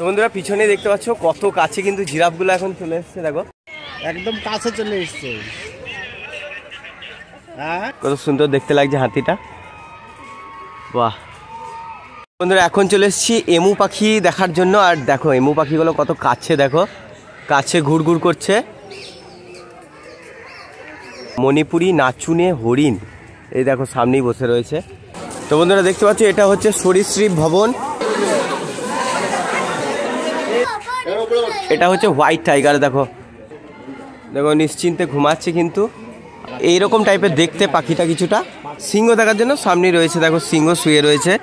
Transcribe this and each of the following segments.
বন্ধুরা পিছনে দেখতে পাচ্ছ কত কাছে কিন্তু জিরাফগুলো এখন চলে এসছে, দেখো একদম কাছে চলে এসছে। কত সুন্দর দেখতে লাগছে হাতিটা, বাহ। বন্ধুরা এখন চলে এসেছি এমু পাখি দেখার জন্য। আর দেখো এমু পাখিগুলো কত কাছে, দেখো কাছে ঘুরঘুর করছে। মণিপুরি নাচুনে হরিণ, এই দেখো সামনেই বসে রয়েছে। তো বন্ধুরা দেখতে পাচ্ছ এটা হচ্ছে সরীসৃপ ভবন, এটা হচ্ছে হোয়াইট টাইগার। দেখো দেখো নিশ্চিন্তে ঘুমাচ্ছে, কিন্তু এইরকম টাইপের দেখতে পাখিটা কিছুটা। সিংহ দেখার জন্য সামনেই রয়েছে, দেখো সিংহ শুয়ে রয়েছে।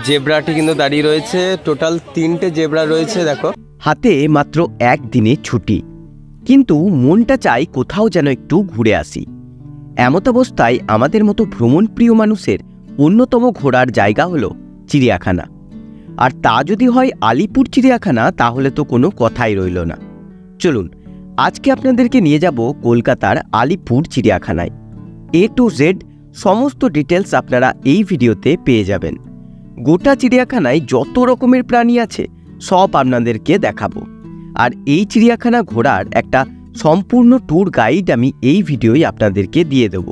জেব্রাটি কিন্তু দাঁড়িয়ে রয়েছে, টোটাল 3টে জেব্রা রয়েছে। দেখো হাতে মাত্র একদিনের ছুটি, কিন্তু মনটা চাই কোথাও যেন একটু ঘুরে আসি। এমত অবস্থায় আমাদের মতো ভ্রমণপ্রিয় মানুষের অন্যতম ঘোরার জায়গা হলো চিড়িয়াখানা। আর তা যদি হয় আলিপুর চিড়িয়াখানা, তাহলে তো কোনো কথাই রইল না। চলুন আজকে আপনাদেরকে নিয়ে যাব কলকাতার আলিপুর চিড়িয়াখানায়। A to Z সমস্ত ডিটেলস আপনারা এই ভিডিওতে পেয়ে যাবেন। গোটা চিড়িয়াখানায় যত রকমের প্রাণী আছে সব আপনাদেরকে দেখাবো। আর এই চিড়িয়াখানা ঘোরার একটা সম্পূর্ণ ট্যুর গাইড আমি এই ভিডিওই আপনাদেরকে দিয়ে দেব,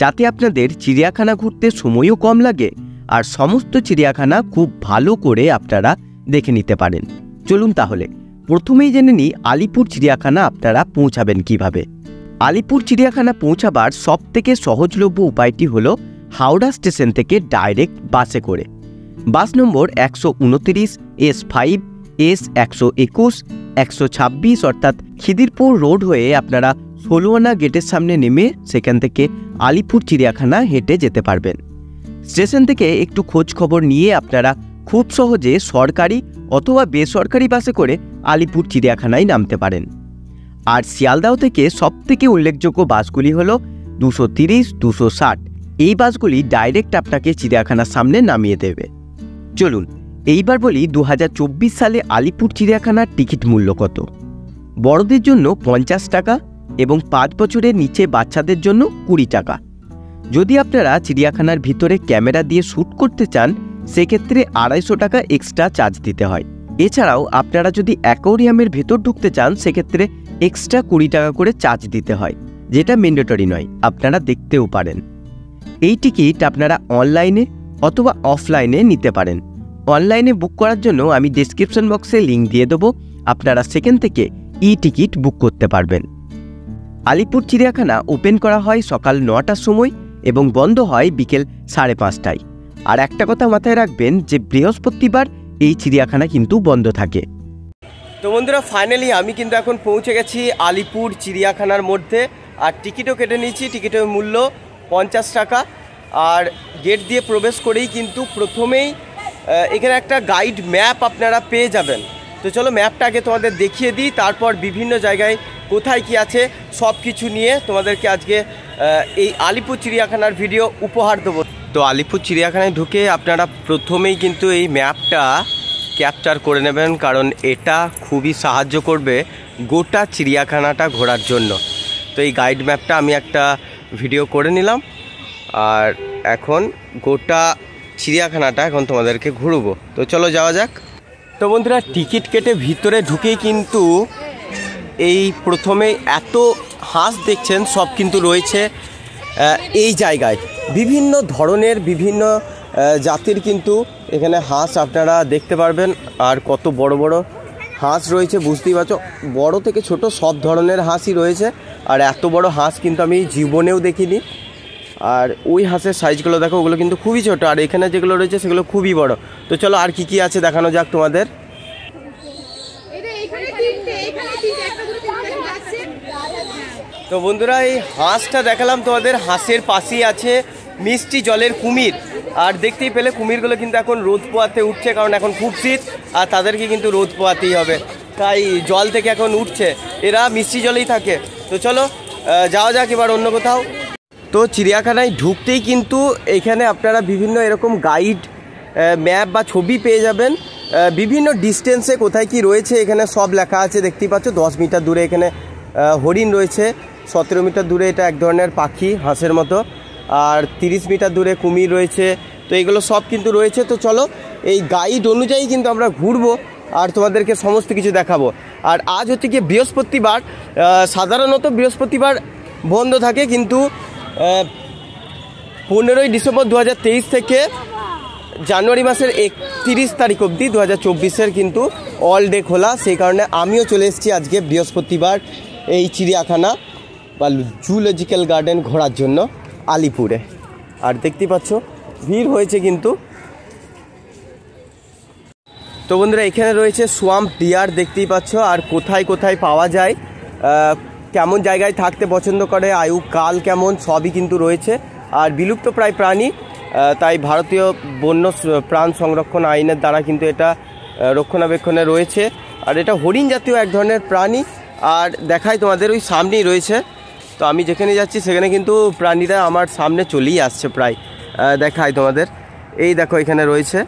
যাতে আপনাদের চিড়িয়াখানা ঘুরতে সময়ও কম লাগে আর সমস্ত চিড়িয়াখানা খুব ভালো করে আপনারা দেখে নিতে পারেন। চলুন তাহলে প্রথমেই জেনে নিই আলিপুর চিড়িয়াখানা আপনারা পৌঁছাবেন কিভাবে। আলিপুর চিড়িয়াখানা পৌঁছাবার সবথেকে সহজলভ্য উপায়টি হলো হাওড়া স্টেশন থেকে ডাইরেক্ট বাসে করে। বাস নম্বর 129, S5, S121, 126 অর্থাৎ খিদিরপুর রোড হয়ে আপনারা 16 আনা গেটের সামনে নেমে সেখান থেকে আলিপুর চিড়িয়াখানা হেঁটে যেতে পারবেন। স্টেশন থেকে একটু খোঁজ খবর নিয়ে আপনারা খুব সহজে সরকারি অথবা বেসরকারি বাসে করে আলিপুর চিড়িয়াখানায় নামতে পারেন। আর শিয়ালদাহ থেকে সবথেকে উল্লেখযোগ্য বাসগুলি হল 230, 260। এই বাসগুলি ডাইরেক্ট আপনাকে চিড়িয়াখানার সামনে নামিয়ে দেবে। চলুন এইবার বলি 2024 সালে আলিপুর চিড়িয়াখানার টিকিট মূল্য কত। বড়দের জন্য 50 টাকা এবং 5 বছরের নিচে বাচ্চাদের জন্য 20 টাকা। যদি আপনারা চিড়িয়াখানার ভিতরে ক্যামেরা দিয়ে শ্যুট করতে চান সেক্ষেত্রে 250 টাকা এক্সট্রা চার্জ দিতে হয়। এছাড়াও আপনারা যদি অ্যাকোয়ারিয়ামের ভেতর ঢুকতে চান সেক্ষেত্রে এক্সট্রা 20 টাকা করে চার্জ দিতে হয়, যেটা ম্যান্ডেটরি নয়, আপনারা দেখতেও পারেন। এই টিকিট আপনারা অনলাইনে অথবা অফলাইনে নিতে পারেন। অনলাইনে বুক করার জন্য আমি ডেসক্রিপশন বক্সে লিঙ্ক দিয়ে দেবো, আপনারা সেখান থেকে টিকিট বুক করতে পারবেন। আলিপুর চিড়িয়াখানা ওপেন করা হয় সকাল 9টার সময় এবং বন্ধ হয় বিকেল 5:30টায়। আর একটা কথা মাথায় রাখবেন যে বৃহস্পতিবার এই চিড়িয়াখানা কিন্তু বন্ধ থাকে। তো বন্ধুরা ফাইনালি আমি কিন্তু এখন পৌঁছে গেছি আলিপুর চিড়িয়াখানার মধ্যে। আর টিকিটও কেটে নিয়েছি, টিকিটের মূল্য 50 টাকা। আর গেট দিয়ে প্রবেশ করেই কিন্তু প্রথমেই এখানে একটা গাইড ম্যাপ আপনারা পেয়ে যাবেন। তো চলো ম্যাপটা আগে তোমাদের দেখিয়ে দিই, তারপর বিভিন্ন জায়গায় কোথায় কি আছে সব কিছু নিয়ে তোমাদেরকে আজকে এই আলিপুর চিড়িয়াখানার ভিডিও উপহার দেবো। তো আলিপুর চিড়িয়াখানায় ঢুকে আপনারা প্রথমেই কিন্তু এই ম্যাপটা ক্যাপচার করে নেবেন, কারণ এটা খুবই সাহায্য করবে গোটা চিড়িয়াখানাটা ঘোরার জন্য। তো এই গাইড ম্যাপটা আমি একটা ভিডিও করে নিলাম, আর এখন গোটা চিড়িয়াখানাটা এখন তোমাদেরকে ঘুরবো। তো চলো যাওয়া যাক। তো বন্ধুরা টিকিট কেটে ভিতরে ঢুকেই কিন্তু এই প্রথমে এত হাঁস দেখছেন সব কিন্তু রয়েছে এই জায়গায়। বিভিন্ন ধরনের বিভিন্ন জাতির কিন্তু এখানে হাঁস আপনারা দেখতে পারবেন। আর কত বড় বড় হাঁস রয়েছে বুঝতেই পারছো, বড় থেকে ছোট সব ধরনের হাঁসই রয়েছে। আর এত বড় হাঁস কিন্তু আমি জীবনেও দেখিনি। আর ওই হাঁসের সাইজগুলো দেখো, ওগুলো কিন্তু খুবই ছোট, আর এখানে যেগুলো রয়েছে সেগুলো খুবই বড়। তো চলো আর কি আছে দেখানো যাক তোমাদের। তো বন্ধুরা এই হাঁসটা দেখালাম তোমাদের, হাঁসের পাশেই আছে মিষ্টি জলের কুমির। আর দেখতেই পেলে কুমিরগুলো কিন্তু এখন রোদ পোয়াতে উঠছে, কারণ এখন খুব শীত আর তাদেরকে কিন্তু রোদ পোয়াতেই হবে, তাই জল থেকে এখন উঠছে। এরা মিষ্টি জলেই থাকে। তো চলো যাওয়া যাক এবার অন্য কোথাও। তো চিড়িয়াখানায় ঢুকতেই কিন্তু এখানে আপনারা বিভিন্ন এরকম গাইড ম্যাপ বা ছবি পেয়ে যাবেন। বিভিন্ন ডিস্টেন্সে কোথায় কি রয়েছে এখানে সব লেখা আছে, দেখতেই পাচ্ছ। 10 মিটার দূরে এখানে হরিণ রয়েছে, 17 মিটার দূরে এটা এক ধরনের পাখি হাঁসের মতো, আর 30 মিটার দূরে কুমির রয়েছে। তো এইগুলো সব কিন্তু রয়েছে। তো চলো এই গাইড অনুযায়ী কিন্তু আমরা ঘুরবো, আর তোমাদেরকে সমস্ত কিছু দেখাবো। আর আজ হচ্ছে কি বৃহস্পতিবার, সাধারণত বৃহস্পতিবার বন্ধ থাকে, কিন্তু 15ই ডিসেম্বর 2023 থেকে জানুয়ারি মাসের 31 তারিখ অবধি 2024-এর কিন্তু অল ডে খোলা। সেই কারণে আমিও চলে এসেছি আজকে বৃহস্পতিবার এই চিড়িয়াখানা বা জুলজিক্যাল গার্ডেন ঘোরার জন্য আলিপুরে। আর দেখতেই পাচ্ছ ভিড় হয়েছে কিন্তু। তো বন্ধুরা এখানে রয়েছে সোয়াম্প ডিয়ার, দেখতেই পাচ্ছ। আর কোথায় কোথায় পাওয়া যায়, কেমন জায়গায় থাকতে পছন্দ করে, আয়ু কাল কেমন, সবই কিন্তু রয়েছে। আর বিলুপ্ত প্রায় প্রাণী, তাই ভারতীয় বন্য প্রাণ সংরক্ষণ আইনের দ্বারা কিন্তু এটা রক্ষণাবেক্ষণে রয়েছে। আর এটা হরিণ জাতীয় এক ধরনের প্রাণী। আর দেখাই তোমাদের ওই সামনেই রয়েছে, তো আমি যেখানে যাচ্ছি সেখানে কিন্তু প্রাণীরা আমার সামনে চলেই আসছে প্রায়। দেখাই তোমাদের, এই দেখো এখানে রয়েছে,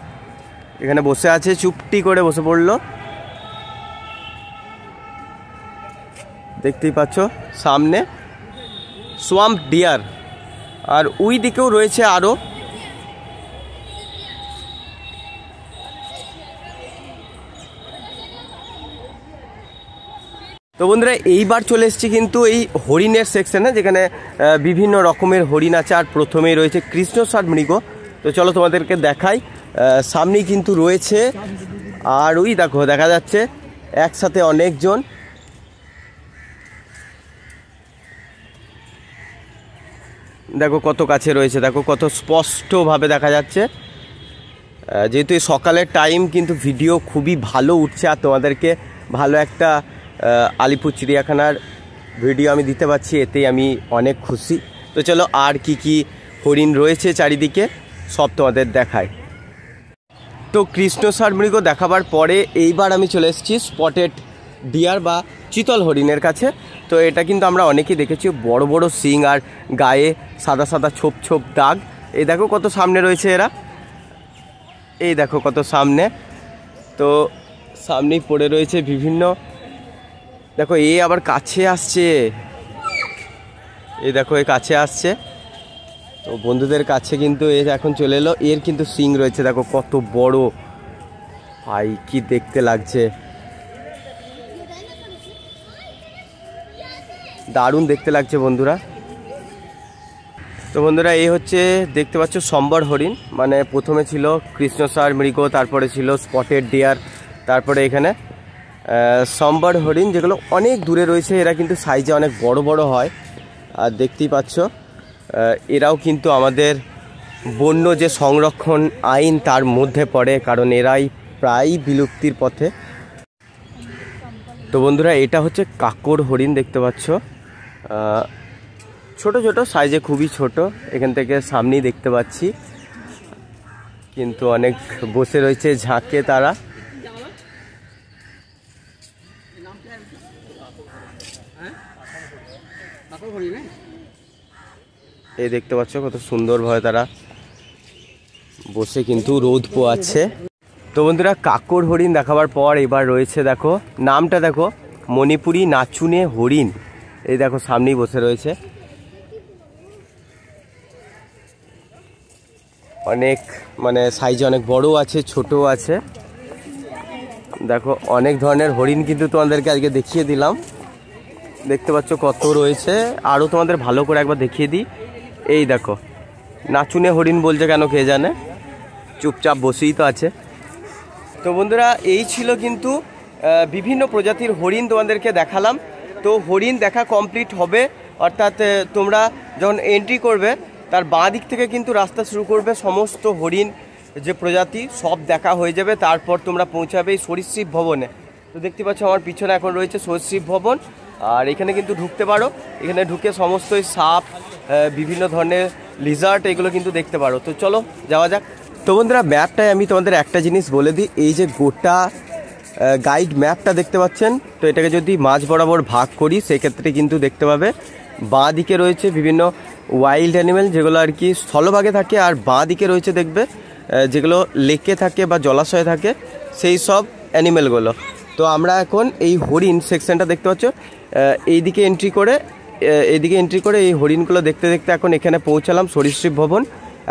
এখানে বসে আছে, চুপটি করে বসে পড়লো, দেখতেই পাচ্ছ সামনে সোয়াম্প ডিয়ার। আর ওই দিকেও রয়েছে আরও। তো বন্ধুরা এইবার চলে এসেছি কিন্তু এই হরিণের সেকশনে, যেখানে বিভিন্ন রকমের হরিণ আছে। আর প্রথমেই রয়েছে কৃষ্ণসার মৃগ। তো চলো তোমাদেরকে দেখাই, সামনেই কিন্তু রয়েছে। আর ওই দেখো দেখা যাচ্ছে একসাথে অনেকজন। দেখো কত কাছে রয়েছে, দেখো কত স্পষ্টভাবে দেখা যাচ্ছে। যেহেতু সকালের টাইম কিন্তু ভিডিও খুবই ভালো উঠছে, আর তোমাদেরকে ভালো একটা আলিপুর চিড়িয়াখানার ভিডিও আমি দিতে পারছি, এতেই আমি অনেক খুশি। তো চলো আর কি কি হরিণ রয়েছে চারিদিকে সব তোমাদের দেখায়। তো কৃষ্ণসার মৃগ দেখাবার পরে এইবার আমি চলে এসেছি স্পটেড ডিয়ার বা চিতল হরিণের কাছে। তো এটা কিন্তু আমরা অনেকেই দেখেছি, বড় বড় শিং আর গায়ে সাদা সাদা ছোপ ছোপ দাগ। এই দেখো কত সামনে রয়েছে এরা, এই দেখো কত সামনে। তো সামনেই পড়ে রয়েছে বিভিন্ন, দেখো এ আবার কাছে আসছে, এই দেখো এ কাছে আসছে। তো বন্ধুদের কাছে কিন্তু এ এখন চলে এলো। এর কিন্তু শিং রয়েছে, দেখো কত বড়, ভাই কি দেখতে লাগছে, দারুণ দেখতে লাগছে বন্ধুরা। তো বন্ধুরা এই হচ্ছে দেখতে পাচ্ছ সম্বর হরিণ, মানে প্রথমে ছিল কৃষ্ণসার মৃগ, তারপরে ছিল স্পটেড ডিয়ার, তারপরে এখানে সম্বর হরিণ, যেগুলো অনেক দূরে রয়েছে। এরা কিন্তু সাইজে অনেক বড় বড় হয়। আর দেখতেই পাচ্ছ এরাও কিন্তু আমাদের বন্য যে সংরক্ষণ আইন তার মধ্যে পড়ে, কারণ এরাই প্রায় বিলুপ্তির পথে। তো বন্ধুরা এটা হচ্ছে কাকর হরিণ, দেখতে পাচ্ছ ছোট ছোট সাইজে, খুবই ছোট। এখান থেকে সামনেই দেখতে পাচ্ছি, কিন্তু অনেক বসে রয়েছে ঝাঁকে তারা। এই দেখতে পাচ্ছ কত সুন্দরভাবে তারা বসে কিন্তু রোদ পোয়াচ্ছে। তো বন্ধুরা কাকর হরিণ দেখাবার পর এবার রয়েছে, দেখো নামটা দেখো, মণিপুরি নাচুনে হরিণ। এই দেখো সামনেই বসে রয়েছে, অনেক মানে সাইজে অনেক বড় আছে, ছোট আছে। দেখো অনেক ধরনের হরিণ কিন্তু তোমাদেরকে আজকে দেখিয়ে দিলাম, দেখতে পাচ্ছ কত রয়েছে। আরও তোমাদের ভালো করে একবার দেখিয়ে দিই। এই দেখো নাচুনে হরিণ বলছে কেন কে জানে, চুপচাপ বসেই তো আছে। তো বন্ধুরা এই ছিল কিন্তু বিভিন্ন প্রজাতির হরিণ তোমাদেরকে দেখালাম। তো হরিণ দেখা কমপ্লিট হবে, অর্থাৎ তোমরা যখন এন্ট্রি করবে তার বাঁ দিক থেকে কিন্তু রাস্তা শুরু করবে, সমস্ত হরিণ যে প্রজাতি সব দেখা হয়ে যাবে। তারপর তোমরা পৌঁছাবে এই সরীসৃপ ভবনে। তো দেখতে পাচ্ছ আমার পিছনে এখন রয়েছে সরীসৃপ ভবন, আর এখানে কিন্তু ঢুকতে পারো। এখানে ঢুকে সমস্তই সাপ, বিভিন্ন ধরনের লিজার্ড, এগুলো কিন্তু দেখতে পারো। তো চলো যাওয়া যাক। তো বন্ধুরা ম্যাপটায় আমি তোমাদের একটা জিনিস বলে দিই, এই যে গোটা গাইড ম্যাপটা দেখতে পাচ্ছেন, তো এটাকে যদি মাঝ বরাবর ভাগ করি সেক্ষেত্রে কিন্তু দেখতে পাবে বাঁ দিকে রয়েছে বিভিন্ন ওয়াইল্ড অ্যানিমেল, যেগুলো আর কি স্থলভাগে থাকে, আর বাঁ দিকে রয়েছে দেখবে যেগুলো লেকে থাকে বা জলাশয়ে থাকে সেই সব অ্যানিমেলগুলো। তো আমরা এখন এই হরিণ সেকশনটা দেখতে পাচ্ছ, এইদিকে এন্ট্রি করে এই হরিণগুলো দেখতে দেখতে এখন এখানে পৌঁছালাম সরীসৃপ ভবন।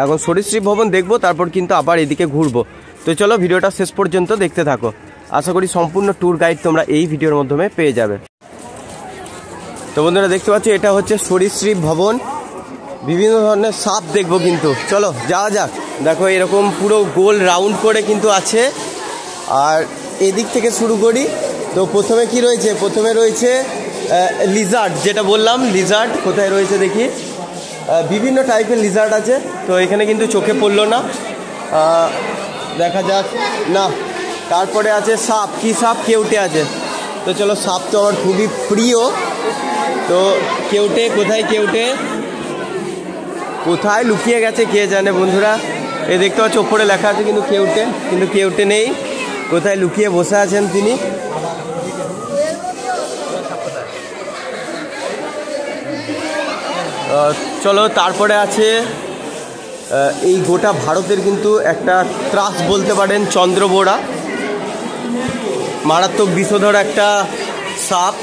এখন সরীসৃপ ভবন দেখবো, তারপর কিন্তু আবার এদিকে ঘুরবো। তো চলো ভিডিওটা শেষ পর্যন্ত দেখতে থাকো। আশা করি সম্পূর্ণ ট্যুর গাইড তোমরা এই ভিডিওর মাধ্যমে পেয়ে যাবে। তো বন্ধুরা দেখতে পাচ্ছ এটা হচ্ছে সরীসৃপ ভবন, বিভিন্ন ধরনের সাপ দেখবো কিন্তু, চলো যাওয়া যাক। দেখো এরকম পুরো গোল রাউন্ড করে কিন্তু আছে। আর এদিক থেকে শুরু করি। তো প্রথমে কি রয়েছে, প্রথমে রয়েছে লিজার্ড, যেটা বললাম লিজার্ড কোথায় রয়েছে দেখি, বিভিন্ন টাইপের লিজার্ড আছে। তো এখানে কিন্তু চোখে পড়লো না, দেখা যাক না। তারপরে আছে সাপ, কি সাপ, কেউটে আছে। তো চলো, সাপ তো আমার খুবই প্রিয়। তো কেউটে কোথায়, কেউটে কোথায় লুকিয়ে গেছে কে জানে বন্ধুরা। এই দেখতে পাচ্ছ ওপরে লেখা আছে কিন্তু কেউটে নেই, কোথায় লুকিয়ে বসে আছেন তিনি। চলো তারপরে আছে এই গোটা ভারতের কিন্তু একটা ত্রাস বলতে পারেন চন্দ্রবোড়া, মারাত্মক বিষধর একটা সাপ।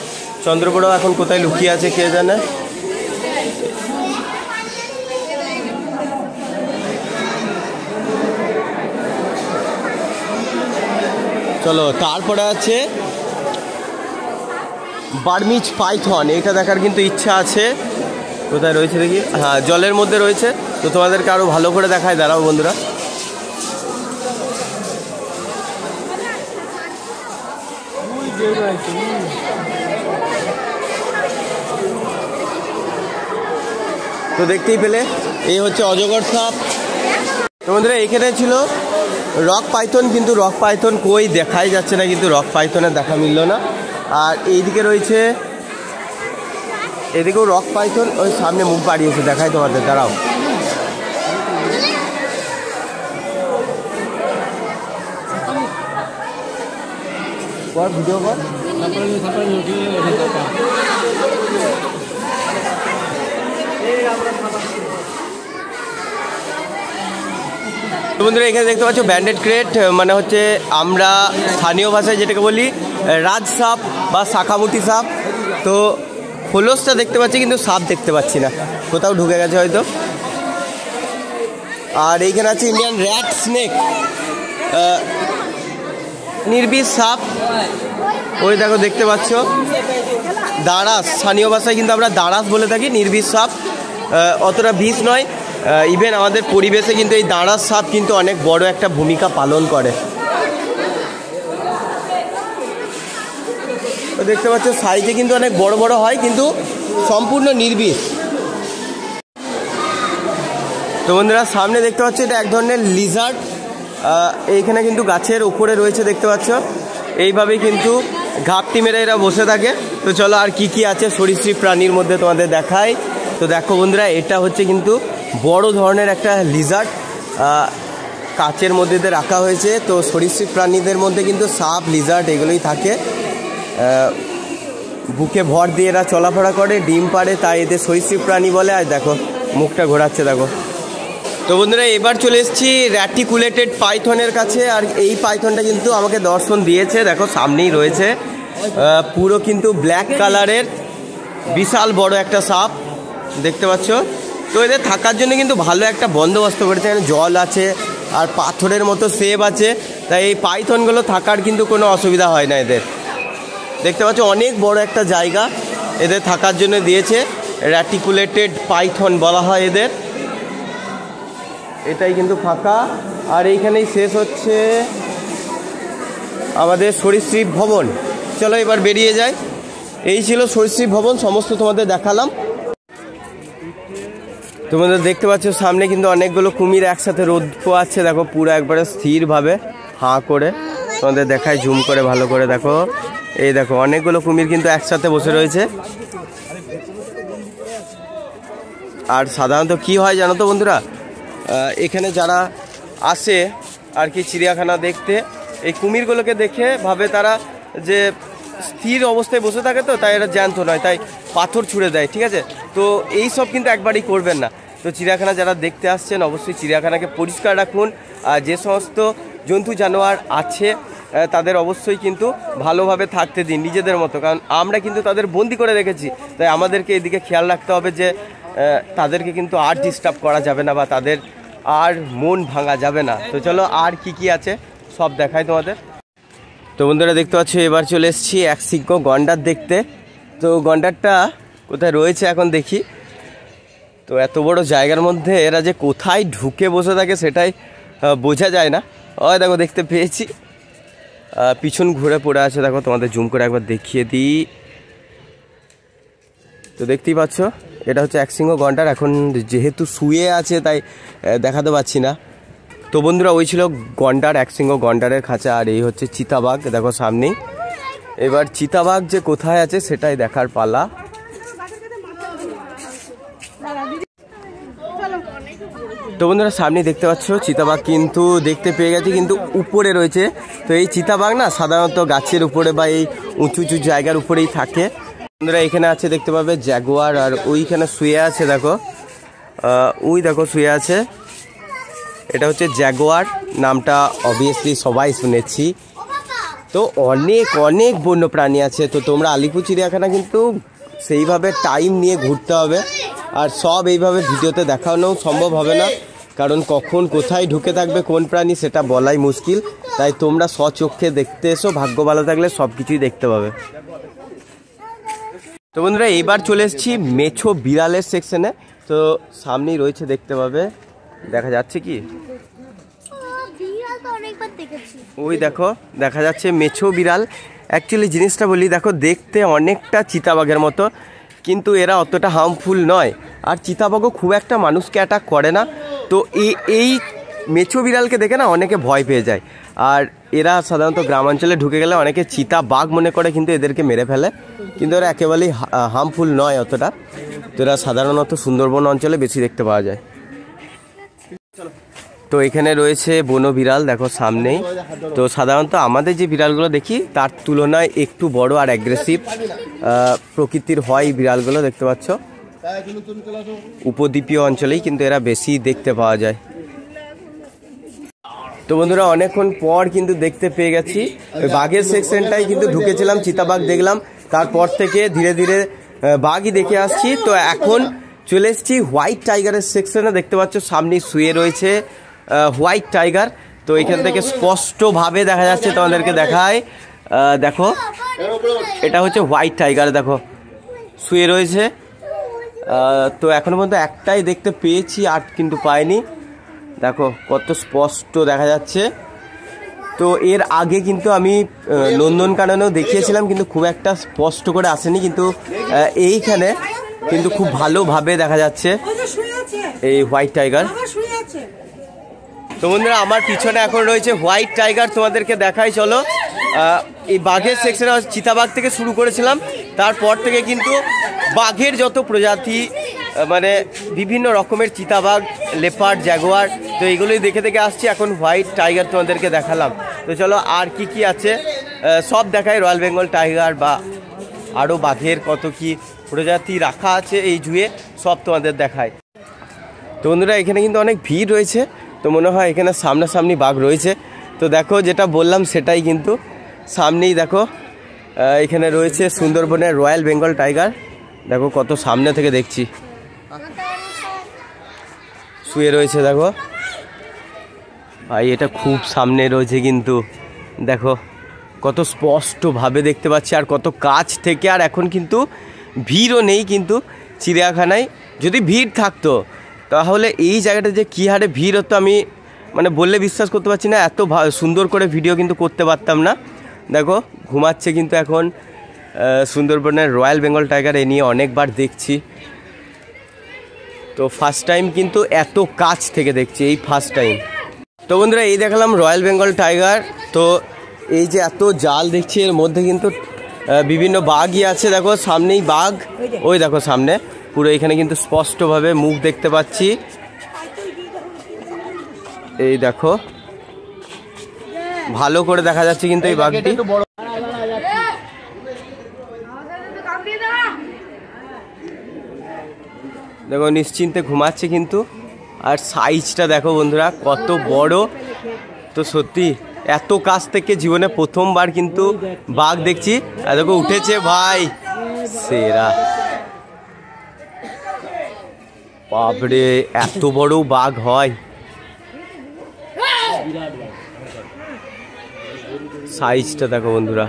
চন্দ্রবোড়া এখন কোথায় লুকিয়ে আছে কে জানে। চলো তারপরে আছে বার্মিজ পাইথন, এটা দেখার কিন্তু ইচ্ছা আছে। কোথায় রয়েছে দেখি, হ্যাঁ জলের মধ্যে রয়েছে। তো তোমাদেরকে আরও ভালো করে দেখায়, দাঁড়াও বন্ধুরা। তো দেখতেই পেলে এই হচ্ছে অজগর সাপ। তো বন্ধুরা এখানে ছিল রক পাইথন, কিন্তু রক পাইথন কই দেখাই যাচ্ছে না, কিন্তু রক পাইথনের দেখা মিলল না। আর এইদিকে রয়েছে, এদিকেও রক পাইথন, ওই সামনে মুখ বাড়িয়েছে, দেখাই তোমাদের, দাঁড়াও। ভিডিও কর। বন্ধুরা এখানে দেখতে পাচ্ছ ব্যান্ডেড ক্রেট, মানে হচ্ছে আমরা স্থানীয় ভাষায় যেটাকে বলি রাজ সাপ বা শাখামুটি সাপ। তো খোলসটা দেখতে পাচ্ছি কিন্তু সাপ দেখতে পাচ্ছি না, কোথাও ঢুকে গেছে হয়তো। আর এইখানে আছে ইন্ডিয়ান র্যাট স্নেক, নির্বিষ সাপ, ওই দেখো দেখতে পাচ্ছ। দাঁড়াস, স্থানীয় ভাষায় কিন্তু আমরা দাঁড়াস বলে থাকি। নির্বিষ সাপ, অতটা বিষ নয়। ইভেন আমাদের পরিবেশে কিন্তু এই দাঁড়াস সাপ কিন্তু অনেক বড় একটা ভূমিকা পালন করে। দেখতে পাচ্ছ সাইজে কিন্তু অনেক বড় বড় হয়, কিন্তু সম্পূর্ণ নির্বিষ। তো বন্ধুরা সামনে দেখতে পাচ্ছ এটা এক ধরনের লিজার্ড, এইখানে কিন্তু গাছের উপরে রয়েছে দেখতে পাচ্ছ। এইভাবেই কিন্তু ঘাপটি মেরে এরা বসে থাকে। তো চলো আর কি কি আছে সরীসৃপ প্রাণীর মধ্যে তোমাদের দেখাই। তো দেখো বন্ধুরা এটা হচ্ছে কিন্তু বড় ধরনের একটা লিজার্ড, কাচের মধ্যে রাখা হয়েছে। তো সরীসৃপ প্রাণীদের মধ্যে কিন্তু সাপ, লিজার্ড এগুলোই থাকে। বুকে ভর দিয়ে এরা চলাফেরা করে, ডিম পাড়ে, তাই এদের সরীসৃপ প্রাণী বলে। আর দেখো মুখটা ঘোরাচ্ছে দেখো। তো বন্ধুরা এবার চলে এসেছি র্যাটিকুলেটেড পাইথনের কাছে। আর এই পাইথনটা কিন্তু আমাকে দর্শন দিয়েছে, দেখো সামনেই রয়েছে। পুরো কিন্তু ব্ল্যাক কালারের বিশাল বড় একটা সাপ দেখতে পাচ্ছ। তো এদের থাকার জন্য কিন্তু ভালো একটা বন্দোবস্ত করেছে, এখানে জল আছে আর পাথরের মতো সেব আছে, তাই এই পাইথনগুলো থাকার কিন্তু কোনো অসুবিধা হয় না এদের। দেখতে পাচ্ছ অনেক বড় একটা জায়গা এদের থাকার জন্য দিয়েছে, র্যাটিকুলেটেড পাইথন বলা হয় এদের। এটাই কিন্তু ফাঁকা। আর এইখানেই শেষ হচ্ছে আমাদের সরীসৃপ ভবন। চলো এবার বেরিয়ে যাই। এই ছিল সরীসৃপ ভবন, সমস্ত তোমাদের দেখালাম। তোমাদের দেখতে পাচ্ছ সামনে কিন্তু অনেকগুলো কুমির একসাথে রোদ পোয়াচ্ছে, দেখো পুরো একবারে স্থিরভাবে হাঁ করে। তোমাদের দেখায় জুম করে ভালো করে দেখো, এই দেখো অনেকগুলো কুমির কিন্তু একসাথে বসে রয়েছে। আর সাধারণত কি হয় জানো তো বন্ধুরা, এখানে যারা আসে আর কি চিড়িয়াখানা দেখতে, এই কুমিরগুলোকে দেখে ভাবে তারা যে স্থির অবস্থায় বসে থাকে, তো তাই এরা জ্যান্ত নয়, তাই পাথর ছুঁড়ে দেয়, ঠিক আছে। তো এই সব কিন্তু একবারই করবেন না। তো চিড়িয়াখানা যারা দেখতে আসছেন অবশ্যই চিড়িয়াখানাকে পরিষ্কার রাখুন। আর যে সমস্ত জন্তু জানোয়ার আছে তাদের অবশ্যই কিন্তু ভালোভাবে থাকতে দিন নিজেদের মতো, কারণ আমরা কিন্তু তাদের বন্দি করে রেখেছি। তাই আমাদেরকে এদিকে খেয়াল রাখতে হবে যে তাদেরকে কিন্তু আর ডিস্টার্ব করা যাবে না বা তাদের আর মন ভাঙা যাবে না। তো চলো আর কি কি আছে সব দেখাই তোমাদের। তো বন্ধুরা দেখতে পাচ্ছ এবার চলে এসেছি এক সিংহ গন্ডার দেখতে। তো গন্ডারটা কোথায় রয়েছে এখন দেখি। তো এত বড় জায়গার মধ্যে এরা যে কোথায় ঢুকে বসে থাকে সেটাই বোঝা যায় না। ওই দেখো দেখতে পেয়েছি, পিছন ঘুরে পড়ে আছে। দেখো তোমাদের জুম করে একবার দেখিয়ে দিই। তো দেখতেই পাচ্ছ এটা হচ্ছে এক সিংহ গন্ডার। এখন যেহেতু শুয়ে আছে তাই দেখাতে পাচ্ছি না। তো বন্ধুরা ওই ছিল গন্ডার, এক সিংহ গন্ডারের খাঁচা। আর এই হচ্ছে চিতাবাঘ, দেখো সামনেই। এবার চিতাবাঘ যে কোথায় আছে সেটাই দেখার পালা। তো বন্ধুরা সামনে দেখতে পাচ্ছ চিতাবাঘ কিন্তু দেখতে পেয়ে গেছে, কিন্তু উপরে রয়েছে। তো এই চিতাবাঘ না সাধারণত গাছের উপরে বা এই উঁচু উঁচু জায়গার উপরেই থাকে। বন্ধুরা এখানে আছে দেখতে পাবে জাগুয়ার, আর ওইখানে শুয়ে আছে দেখো, ওই দেখো শুয়ে আছে। এটা হচ্ছে জাগুয়ার, নামটা অবভিয়াসলি সবাই শুনেছি। তো অনেক অনেক বন্য প্রাণী আছে। তো তোমরা আলিপুর চিড়িয়াখানা কিন্তু সেইভাবে টাইম নিয়ে ঘুরতে হবে। আর সব এইভাবে ভিডিওতে দেখানোও সম্ভব হবে না, কারণ কখন কোথায় ঢুকে থাকবে কোন প্রাণী সেটা বলাই মুশকিল। তাই তোমরা স্বচক্ষে দেখতে এসো, ভাগ্য ভালো থাকলে সব কিছুই দেখতে পাবে। তো বন্ধুরা এবার চলে এসেছি মেছো বিড়ালের সেকশনে। তো সামনেই রয়েছে দেখতে পাবে, দেখা যাচ্ছে কি ওই দেখো দেখা যাচ্ছে মেছো বিড়াল। অ্যাকচুয়ালি জিনিসটা বলি, দেখো দেখতে অনেকটা চিতাবাঘের মতো, কিন্তু এরা অতটা হার্মফুল নয়। আর চিতাবাঘও খুব একটা মানুষকে অ্যাটাক করে না। তো এই মেছো বিড়ালকে দেখে না অনেকে ভয় পেয়ে যায়। আর এরা সাধারণত গ্রামাঞ্চলে ঢুকে গেলে অনেকে চিতাবাঘ মনে করে, কিন্তু এদেরকে মেরে ফেলে। কিন্তু এরা একেবারেই হার্মফুল নয় অতটা। তো এরা সাধারণত সুন্দরবন অঞ্চলে বেশি দেখতে পাওয়া যায়। তো এখানে রয়েছে বন বিড়াল, দেখো সামনেই। তো সাধারণত আমাদের যে বিড়ালগুলো দেখি তার তুলনায় একটু বড় আর অ্যাগ্রেসিভ প্রকৃতির হয় বিড়ালগুলো, দেখতে পাচ্ছ। উপদ্বীপীয় অঞ্চলেই কিন্তু এরা বেশি দেখতে পাওয়া যায়। তো বন্ধুরা অনেকক্ষণ পর কিন্তু দেখতে পেয়ে গেছি ওই বাঘের সেকশনটাই কিন্তু ঢুকেছিলাম, চিতাবাঘ দেখলাম। তারপর থেকে ধীরে ধীরে বাঘই দেখে আসছি। তো এখন চলে এসেছি হোয়াইট টাইগারের সেকশনে। দেখতে পাচ্ছ সামনে শুয়ে রয়েছে হোয়াইট টাইগার। তো এখান থেকে স্পষ্টভাবে দেখা যাচ্ছে, তোমাদেরকে দেখায়। দেখো এটা হচ্ছে হোয়াইট টাইগার, দেখো শুয়ে রয়েছে। তো এখনো পর্যন্ত একটাই দেখতে পেয়েছি, আর কিন্তু পাইনি। দেখো কত স্পষ্ট দেখা যাচ্ছে। তো এর আগে কিন্তু আমি নন্দনকাননেও দেখিয়েছিলাম, কিন্তু খুব একটা স্পষ্ট করে আসেনি। কিন্তু এইখানে কিন্তু খুব ভালোভাবে দেখা যাচ্ছে এই হোয়াইট টাইগার। তো বন্ধুরা আমার পিছনে এখন রয়েছে হোয়াইট টাইগার, তোমাদেরকে দেখাই চলো। এই বাঘের সেকশনে চিতাবাঘ থেকে শুরু করেছিলাম, তারপর থেকে কিন্তু বাঘের যত প্রজাতি, মানে বিভিন্ন রকমের চিতাবাঘ, লেপার্ড, জাগুয়ার, তো এগুলোই দেখে দেখে আসছি। এখন হোয়াইট টাইগার তোমাদেরকে দেখালাম। তো চলো আর কি কি আছে সব দেখাই। রয়্যাল বেঙ্গল টাইগার বা আরও বাঘের কত কি প্রজাতি রাখা আছে এই জুয়ে, সব তোমাদের দেখায়। তো বন্ধুরা এখানে কিন্তু অনেক ভিড় রয়েছে। তো মনে হয় এখানে সামনাসামনি বাঘ রয়েছে। তো দেখো যেটা বললাম সেটাই কিন্তু সামনেই। দেখো এখানে রয়েছে সুন্দরবনের রয়্যাল বেঙ্গল টাইগার, দেখো কত সামনে থেকে দেখছি শুয়ে রয়েছে। দেখো ভাই এটা খুব সামনে রয়েছে, কিন্তু দেখো কত স্পষ্টভাবে দেখতে পাচ্ছি আর কত কাছ থেকে। আর এখন কিন্তু ভিড়ও নেই কিন্তু চিড়িয়াখানায়। যদি ভিড় থাকতো তাহলে এই জায়গাটা যে কী হারে ভিড় হতো আমি মানে বললে বিশ্বাস করতে পারছি না। এত সুন্দর করে ভিডিও কিন্তু করতে পারতাম না। দেখো ঘুমাচ্ছে কিন্তু এখন সুন্দরবনের রয়্যাল বেঙ্গল টাইগার, এ নিয়ে অনেকবার দেখছি। তো ফার্স্ট টাইম কিন্তু এত কাছ থেকে দেখছি, এই ফার্স্ট টাইম। তো বন্ধুরা এই দেখালাম রয়্যাল বেঙ্গল টাইগার। তো এই যে এত জাল দেখছি এর মধ্যে কিন্তু বিভিন্ন বাঘই আছে। দেখো সামনেই বাঘ, ওই দেখো সামনে পুরো এখানে কিন্তু স্পষ্টভাবে মুখ দেখতে পাচ্ছি। এই দেখো ভালো করে দেখা যাচ্ছে কিন্তু এই বাঘটি। দেখো নিশ্চিন্তে ঘুমাচ্ছে কিন্তু। আর সাইজটা দেখো বন্ধুরা কত বড়। তো সত্যি এত কাছ থেকে জীবনে প্রথমবার কিন্তু বাঘ দেখছি। আর দেখো উঠেছে ভাই, সেরা। বাপরে এত বড় বাঘ হয়। সাইজটা দেখো বন্ধুরা।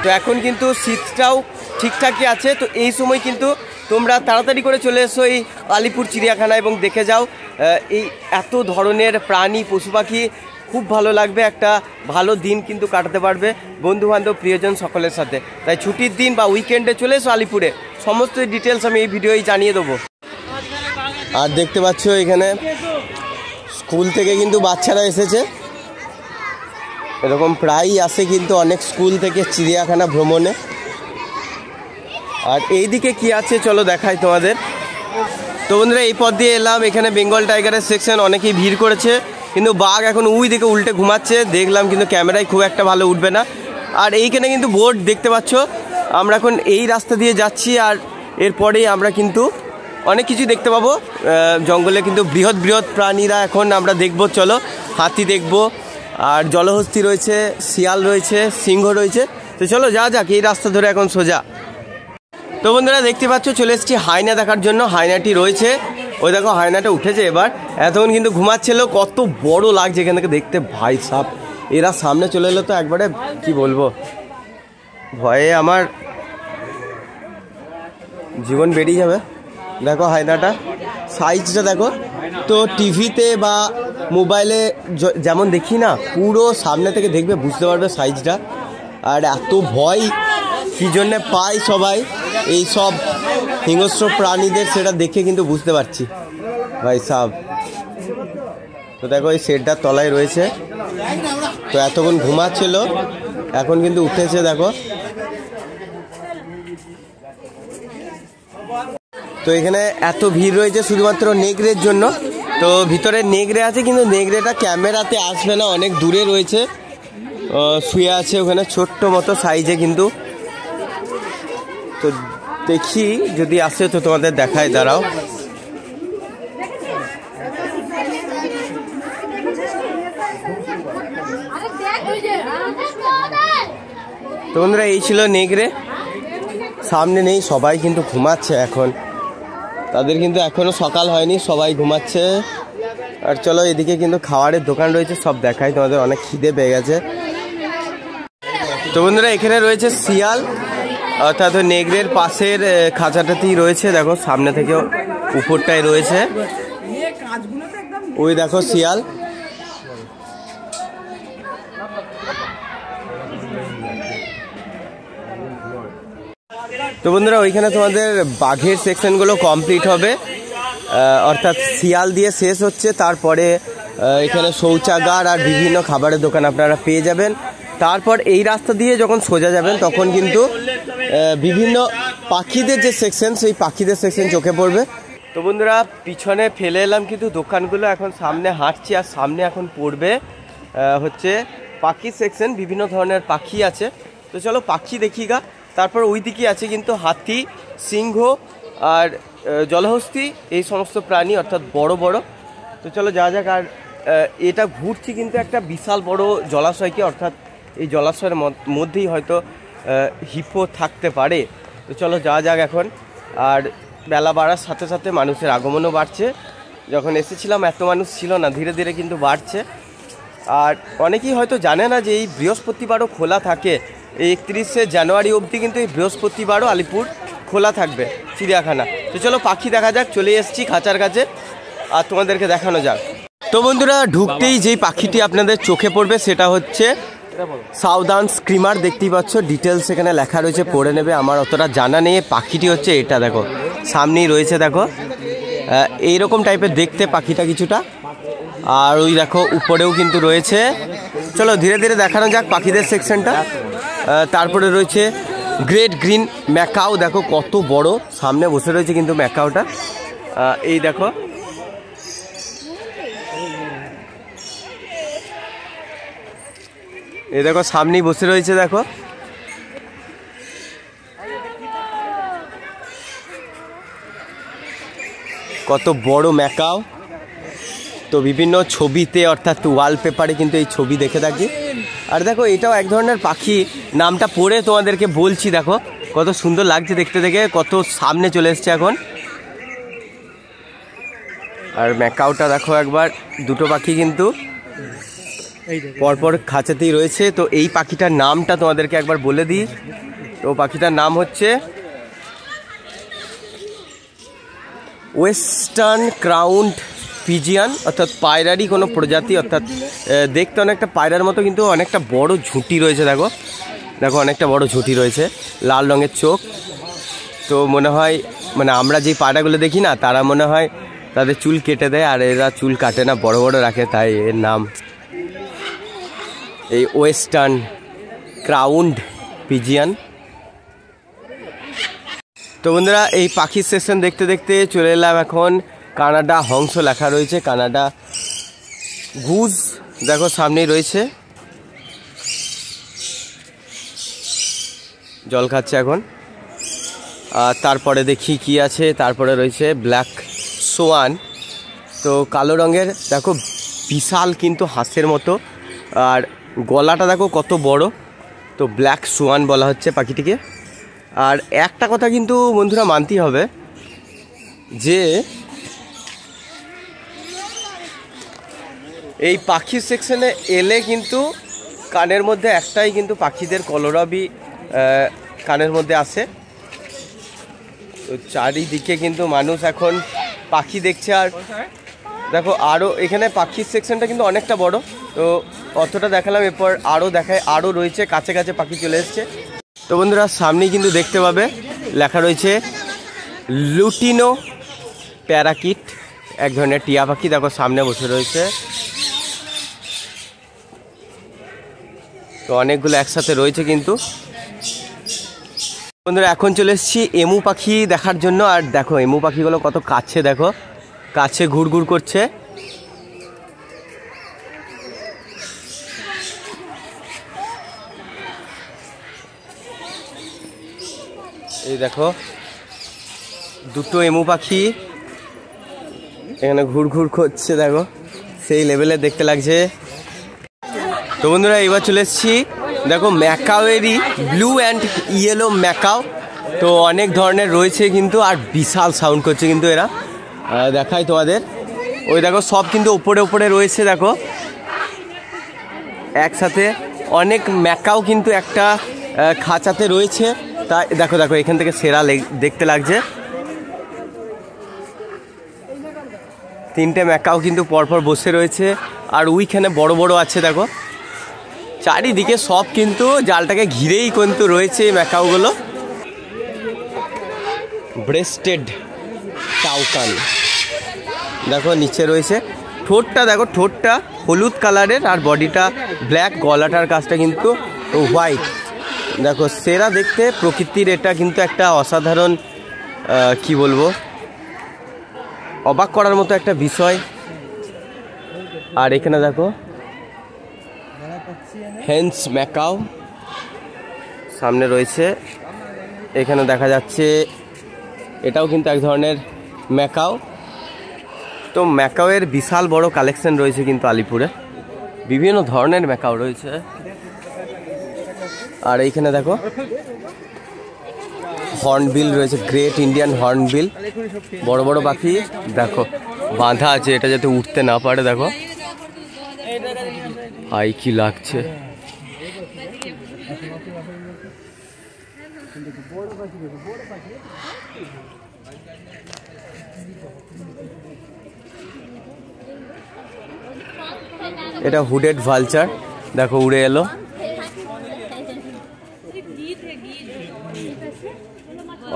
তো এখন কিন্তু শীতটাও ঠিকঠাকই আছে, তো এই সময় কিন্তু তোমরা তাড়াতাড়ি করে চলে এসো এই আলিপুর চিড়িয়াখানা এবং দেখে যাও এই এত ধরনের প্রাণী পশু পাখি। খুব ভালো লাগবে, একটা ভালো দিন কিন্তু কাটাতে পারবে বন্ধুবান্ধব প্রিয়জন সকলের সাথে। তাই ছুটির দিন বা উইকেন্ডে চলে এসো আলিপুরে, সমস্ত ডিটেলস আমি এই ভিডিওই জানিয়ে দেবো। আর দেখতে পাচ্ছ এখানে স্কুল থেকে কিন্তু বাচ্চারা এসেছে, এরকম প্রায়ই আসে কিন্তু অনেক স্কুল থেকে চিড়িয়াখানা ভ্রমণে। আর এইদিকে কি আছে চলো দেখাই তোমাদের। তো বন্ধুরা এই পথ দিয়ে এলাম, এখানে বেঙ্গল টাইগারের সেকশন, অনেকেই ভিড় করেছে, কিন্তু বাঘ এখন ওই দিকে উল্টে ঘুমাচ্ছে দেখলাম, কিন্তু ক্যামেরায় খুব একটা ভালো উঠবে না। আর এইখানে কিন্তু বোর্ড দেখতে পাচ্ছ, আমরা এখন এই রাস্তা দিয়ে যাচ্ছি, আর এরপরেই আমরা কিন্তু অনেক কিছু দেখতে পাবো জঙ্গলে, কিন্তু বৃহৎ বৃহৎ প্রাণীরা এখন আমরা দেখবো। চলো হাতি দেখবো, আর জলহস্তী রয়েছে, শিয়াল রয়েছে, সিংহ রয়েছে। তো চলো যা যাক এই রাস্তা ধরে এখন সোজা। তো বন্ধুরা দেখতে পাচ্ছ চলে এসেছি হায়না দেখার জন্য, হায়নাটি রয়েছে ওই দেখো, হায়নাটা উঠেছে এবার, এতক্ষণ কিন্তু ঘুমাচ্ছিল। কত বড় লাগছে এখান থেকে দেখতে ভাই সাপ, এরা সামনে চলে এলো তো একবারে কি বলবো, ভয়ে আমার জীবন বেরিয়ে যাবে। দেখো হায়নাটা সাইজটা দেখো, তো টিভিতে বা মোবাইলে যেমন দেখি না, পুরো সামনে থেকে দেখবে বুঝতে পারবে সাইজটা। আর এত ভয় কী জন্যে পায় সবাই এই সব হিংস্র প্রাণীদের, সেটা দেখে কিন্তু বুঝতে পারছি ভাই সাব। তো দেখো এই শেডটার তলায় রয়েছে, তো এতক্ষণ ঘুমাচ্ছিল এখন কিন্তু উঠেছে দেখো। তো এখানে এত ভিড় রয়েছে শুধুমাত্র নেগড়ের জন্য, তো ভিতরে নেগড়ে আছে কিন্তু নেগড়েটা ক্যামেরাতে আসবে না, অনেক দূরে রয়েছে, শুয়ে আছে ওখানে ছোট্ট মতো সাইজে কিন্তু। তো দেখি যদি আসে তো তোমাদের দেখায়, দাঁড়াও। তো বন্ধুরা এই ছিল নেগড়ে, সামনে নেই, সবাই কিন্তু ঘুমাচ্ছে এখন, তাদের কিন্তু এখনো সকাল হয়নি, সবাই ঘুমাচ্ছে। আর চলো এদিকে কিন্তু খাবারের দোকান রয়েছে, সব দেখাই তোমাদের, অনেক খিদে পেয়ে গেছে। তো বন্ধুরা এখানে রয়েছে শিয়াল, অর্থাৎ নেগড়ের পাশের খাঁচাটাতেই রয়েছে, দেখো সামনে থেকেও উপরটায় রয়েছে, ওই দেখো শিয়াল। তো বন্ধুরা ওইখানে তোমাদের বাঘের সেকশনগুলো কমপ্লিট হবে, অর্থাৎ শিয়াল দিয়ে শেষ হচ্ছে, তারপরে এখানে শৌচাগার আর বিভিন্ন খাবারের দোকান আপনারা পেয়ে যাবেন। তারপর এই রাস্তা দিয়ে যখন সোজা যাবেন তখন কিন্তু বিভিন্ন পাখিদের যে সেকশন, সেই পাখিদের সেকশন চোখে পড়বে। তো বন্ধুরা পিছনে ফেলে এলাম কিন্তু দোকানগুলো, এখন সামনে হাঁটছি, আর সামনে এখন পড়বে হচ্ছে পাখি সেকশন, বিভিন্ন ধরনের পাখি আছে। তো চলো পাখি দেখি গা। তারপর ওই দিকে আছে কিন্তু হাতি, সিংহ আর জলহস্তী, এই সমস্ত প্রাণী অর্থাৎ বড় বড়। তো চলো যা যাক। আর এটা ঘুরছি কিন্তু একটা বিশাল বড় জলাশয়কে, অর্থাৎ এই জলাশয়ের মধ্যেই হয়তো হিপো থাকতে পারে। তো চলো যা যাক এখন। আর বেলা বাড়ার সাথে সাথে মানুষের আগমনও বাড়ছে, যখন এসেছিলাম এত মানুষ ছিল না, ধীরে ধীরে কিন্তু বাড়ছে। আর অনেকেই হয়তো জানে না যে এই বৃহস্পতিবারও খোলা থাকে, এই 31শে জানুয়ারি অবধি কিন্তু এই বৃহস্পতিবারও আলিপুর খোলা থাকবে চিড়িয়াখানা। তো চলো পাখি দেখা যাক, চলে এসেছি খাঁচার কাছে আর তোমাদেরকে দেখানো যাক। তো বন্ধুরা ঢুকতেই যেই পাখিটি আপনাদের চোখে পড়বে সেটা হচ্ছে সাউদার্ন স্ক্রিমার, দেখতেই পাচ্ছ, ডিটেলস এখানে লেখা রয়েছে, পড়ে নেবে, আমার অতটা জানা নেই। পাখিটি হচ্ছে এটা দেখো, সামনেই রয়েছে দেখো, এইরকম টাইপের দেখতে পাখিটা কিছুটা। আর ওই দেখো উপরেও কিন্তু রয়েছে। চলো ধীরে ধীরে দেখানো যাক পাখিদের সেকশনটা। তারপরে রয়েছে গ্রেট গ্রিন ম্যাকাও, দেখো কত বড়, সামনে বসে রয়েছে কিন্তু ম্যাকাওটা, এই দেখো। এই দেখো সামনেই বসে রয়েছে দেখো। কত বড় ম্যাকাও। তো বিভিন্ন ছবিতে অর্থাৎ ওয়ালপেপারে কিন্তু এই ছবি দেখে থাকি। আর দেখো এটাও এক ধরনের পাখি, নামটা পড়ে তোমাদেরকে বলছি, দেখো কত সুন্দর লাগছে দেখতে, দেখে কত সামনে চলে এসছে এখন। আর ম্যাকাওটা দেখো একবার, দুটো পাখি কিন্তু পরপর খাঁচাতেই রয়েছে। তো এই পাখিটার নামটা তোমাদেরকে একবার বলে দিই। তো পাখিটার নাম হচ্ছে ওয়েস্টার্ন ক্রাউন্ড পিজিয়ান, অর্থাৎ পায়রারই কোনো প্রজাতি, অর্থাৎ দেখতে অনেকটা পায়রার মতো, কিন্তু অনেকটা বড় ঝুঁটি রয়েছে। দেখো দেখো অনেকটা বড় ঝুঁটি রয়েছে, লাল রঙের চোখ। তো মনে হয় মানে আমরা যেই পায়রাগুলো দেখি না, তারা মনে হয় তাদের চুল কেটে দেয়, আর এরা চুল কাটে না, বড় বড় রাখে, তাই এর নাম এই ওয়েস্টার্ন ক্রাউন্ড পিজিয়ান। তো বন্ধুরা, এই পাখির সেকশন দেখতে দেখতে চলে এলাম এখন কানাডা হংস লেখা রয়েছে, কানাডা গুজ দেখো সামনেই রয়েছে, জল খাচ্ছে এখন। আর তারপরে দেখি কি আছে, তারপরে রয়েছে ব্ল্যাক সোয়ান। তো কালো রঙের দেখো, বিশাল কিন্তু হাঁসের মতো, আর গলাটা দেখো কত বড়। তো ব্ল্যাক সোয়ান বলা হচ্ছে পাখিটিকে। আর একটা কথা কিন্তু বন্ধুরা মানতেই হবে যে এই পাখির সেকশনে এলে কিন্তু কানের মধ্যে একটাই কিন্তু পাখিদের কলরবই কানের মধ্যে আসে। তো চারিদিকে কিন্তু মানুষ এখন পাখি দেখছে। আর দেখো আরও এখানে পাখির সেকশনটা কিন্তু অনেকটা বড়, তো অতটা দেখালাম, এরপর আরও দেখায়, আরও রয়েছে, কাছে কাছে পাখি চলে এসছে। তো বন্ধুরা সামনেই কিন্তু দেখতে পাবে লেখা রয়েছে লুটিনো প্যারাকিট, এক ধরনের টিয়া পাখি। দেখো সামনে বসে রয়েছে, তো অনেকগুলো একসাথে রয়েছে কিন্তু। বন্ধুরা এখন চলে এসেছি এমু পাখি দেখার জন্য। আর দেখো এমু পাখিগুলো কত কাছে, দেখো কাছে ঘুরঘুর করছে। এই দেখো দুটো এমু পাখি এখানে ঘুরঘুর করছে, দেখো সেই লেভেলে দেখতে লাগছে। তো বন্ধুরা এবার চলে এসেছি দেখো ম্যাকাওয়েরই ব্লু অ্যান্ড ইয়েলো ম্যাকাও। তো অনেক ধরনের রয়েছে কিন্তু, আর বিশাল সাউন্ড করছে কিন্তু এরা। দেখাই তোমাদের, ওই দেখো সব কিন্তু ওপরে ওপরে রয়েছে, দেখো একসাথে অনেক ম্যাকাও কিন্তু একটা খাঁচাতে রয়েছে। তাই দেখো দেখো এখান থেকে সেরা দেখতে লাগছে। তিনটে ম্যাকাও কিন্তু পরপর বসে রয়েছে, আর ওইখানে বড় বড় আছে। দেখো চারিদিকে সব কিন্তু জালটাকে ঘিরেই কিন্তু রয়েছে এই ম্যাকাওগুলো। ব্রেস্টেড টাউকান দেখো নিচে রয়েছে। ঠোঁটটা দেখো, ঠোঁটটা হলুদ কালারের, আর বডিটা ব্ল্যাক, গলাটার কাজটা কিন্তু হোয়াইট। দেখো সেরা দেখতে, প্রকৃতির এটা কিন্তু একটা অসাধারণ কি বলবো, অবাক করার মতো একটা বিষয়। আর এখানে দেখো হেন্স ম্যাকাও সামনে রয়েছে, এখানে দেখা যাচ্ছে এটাও কিন্তু এক ধরনের ম্যাকাও। তো ম্যাকাওয়ের বিশাল বড় কালেকশন রয়েছে কিন্তু আলিপুরে, বিভিন্ন ধরনের ম্যাকাও রয়েছে। আর এইখানে দেখো হর্নবিল রয়েছে, গ্রেট ইন্ডিয়ান হর্নবিল, বড় বড় পাখি। দেখো বাঁধা আছে, এটা যাতে উঠতে না পারে। দেখো হাই কি লাগছে। এটা হুডেড ভালচার, দেখো উড়ে এলো।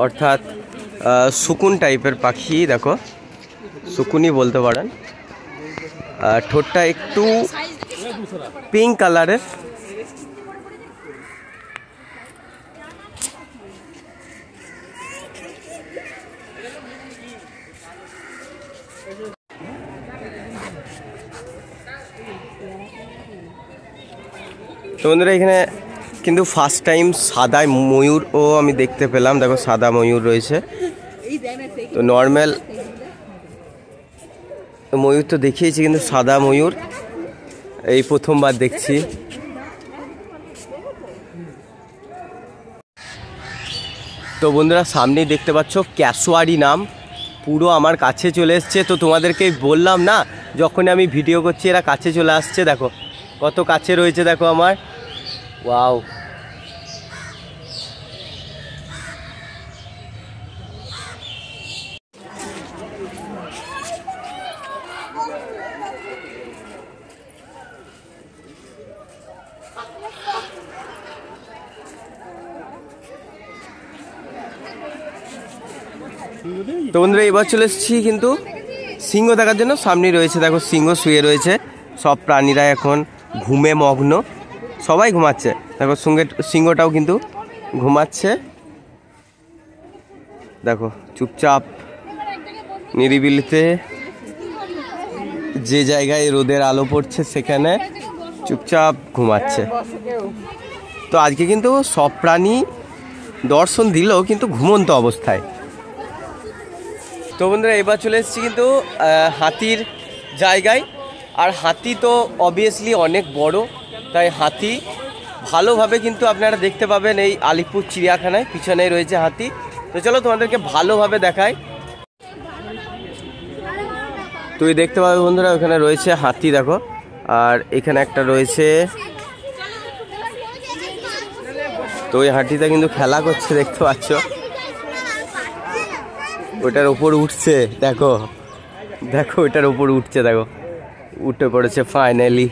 অর্থাৎ সুকুন টাইপের পাখি, দেখো সুকুনই বলতে পারেন। ঠোঁটটা একটু পিঙ্ক কালারের। তো বন্ধুরা এখানে কিন্তু ফার্স্ট টাইম সাদা ময়ূরও আমি দেখতে পেলাম। দেখো সাদা ময়ূর রয়েছে। তো নর্মাল ময়ূর তো দেখিয়েছি, কিন্তু সাদা ময়ূর এই প্রথমবার দেখছি। তো বন্ধুরা সামনেই দেখতে পাচ্ছ ক্যাসোয়ারি নাম, পুরো আমার কাছে চলে এসছে। তো তোমাদেরকে বললাম না, যখনই আমি ভিডিও করছি এরা কাছে চলে আসছে। দেখো কত কাছে রয়েছে, দেখো আমার। ওয়াও, তো বন্ধুরা এবার চলে এসেছি কিন্তু সিংহ দেখার জন্য। সামনে রয়েছে দেখো সিংহ শুয়ে রয়েছে, সব প্রাণীরা এখন ঘুমে মগ্ন, সবাই ঘুমাচ্ছে। দেখো সিংহটাও কিন্তু ঘুমাচ্ছে, দেখো চুপচাপ নিরিবিলিতে যে জায়গায় রোদের আলো পড়ছে সেখানে চুপচাপ ঘুমাচ্ছে। তো আজকে কিন্তু সব প্রাণী দর্শন দিল কিন্তু ঘুমন্ত অবস্থায়। তো বন্ধুরা এবার চলে এসেছি কিন্তু হাতির জায়গায়। আর হাতি তো অবভিয়াসলি অনেক বড়, তাই হাতি ভালোভাবে কিন্তু আপনারা দেখতে পাবেন এই আলিপুর চিড়িয়াখানায়। পিছনেই রয়েছে হাতি। তো চলো তোমাদেরকে ভালোভাবে দেখাই। তুই দেখতে পাবে বন্ধুরা ওখানে রয়েছে হাতি, দেখো। আর এখানে একটা রয়েছে, তো ওই হাতিটা কিন্তু খেলা করছে, দেখতে পাচ্ছ। ওটার ওপর উঠছে, দেখো দেখো ওটার ওপর উঠছে, দেখো উঠে পড়েছে ফাইনালি।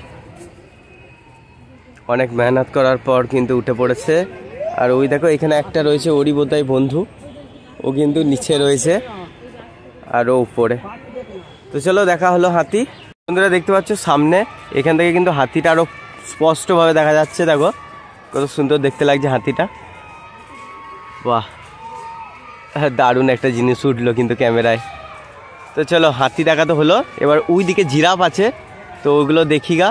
অনেক মেহনত করার পর কিন্তু উঠে পড়েছে। আর ওই দেখো এখানে একটা রয়েছে, ওরই বোধহয় বন্ধু, ও কিন্তু নিচে রয়েছে আর ও উপরে। তো চলো দেখা হলো হাতি। বন্ধুরা দেখতে পাচ্ছ সামনে, এখান থেকে কিন্তু হাতিটা আরও স্পষ্টভাবে দেখা যাচ্ছে। দেখো কত সুন্দর দেখতে লাগছে হাতিটা। বাহ, দারুণ একটা জিনিস উঠলো কিন্তু ক্যামেরায়। তো চলো হাতি দেখা তো হলো, এবার ওই দিকে জিরাফ আছে, তো ওগুলো দেখি গা।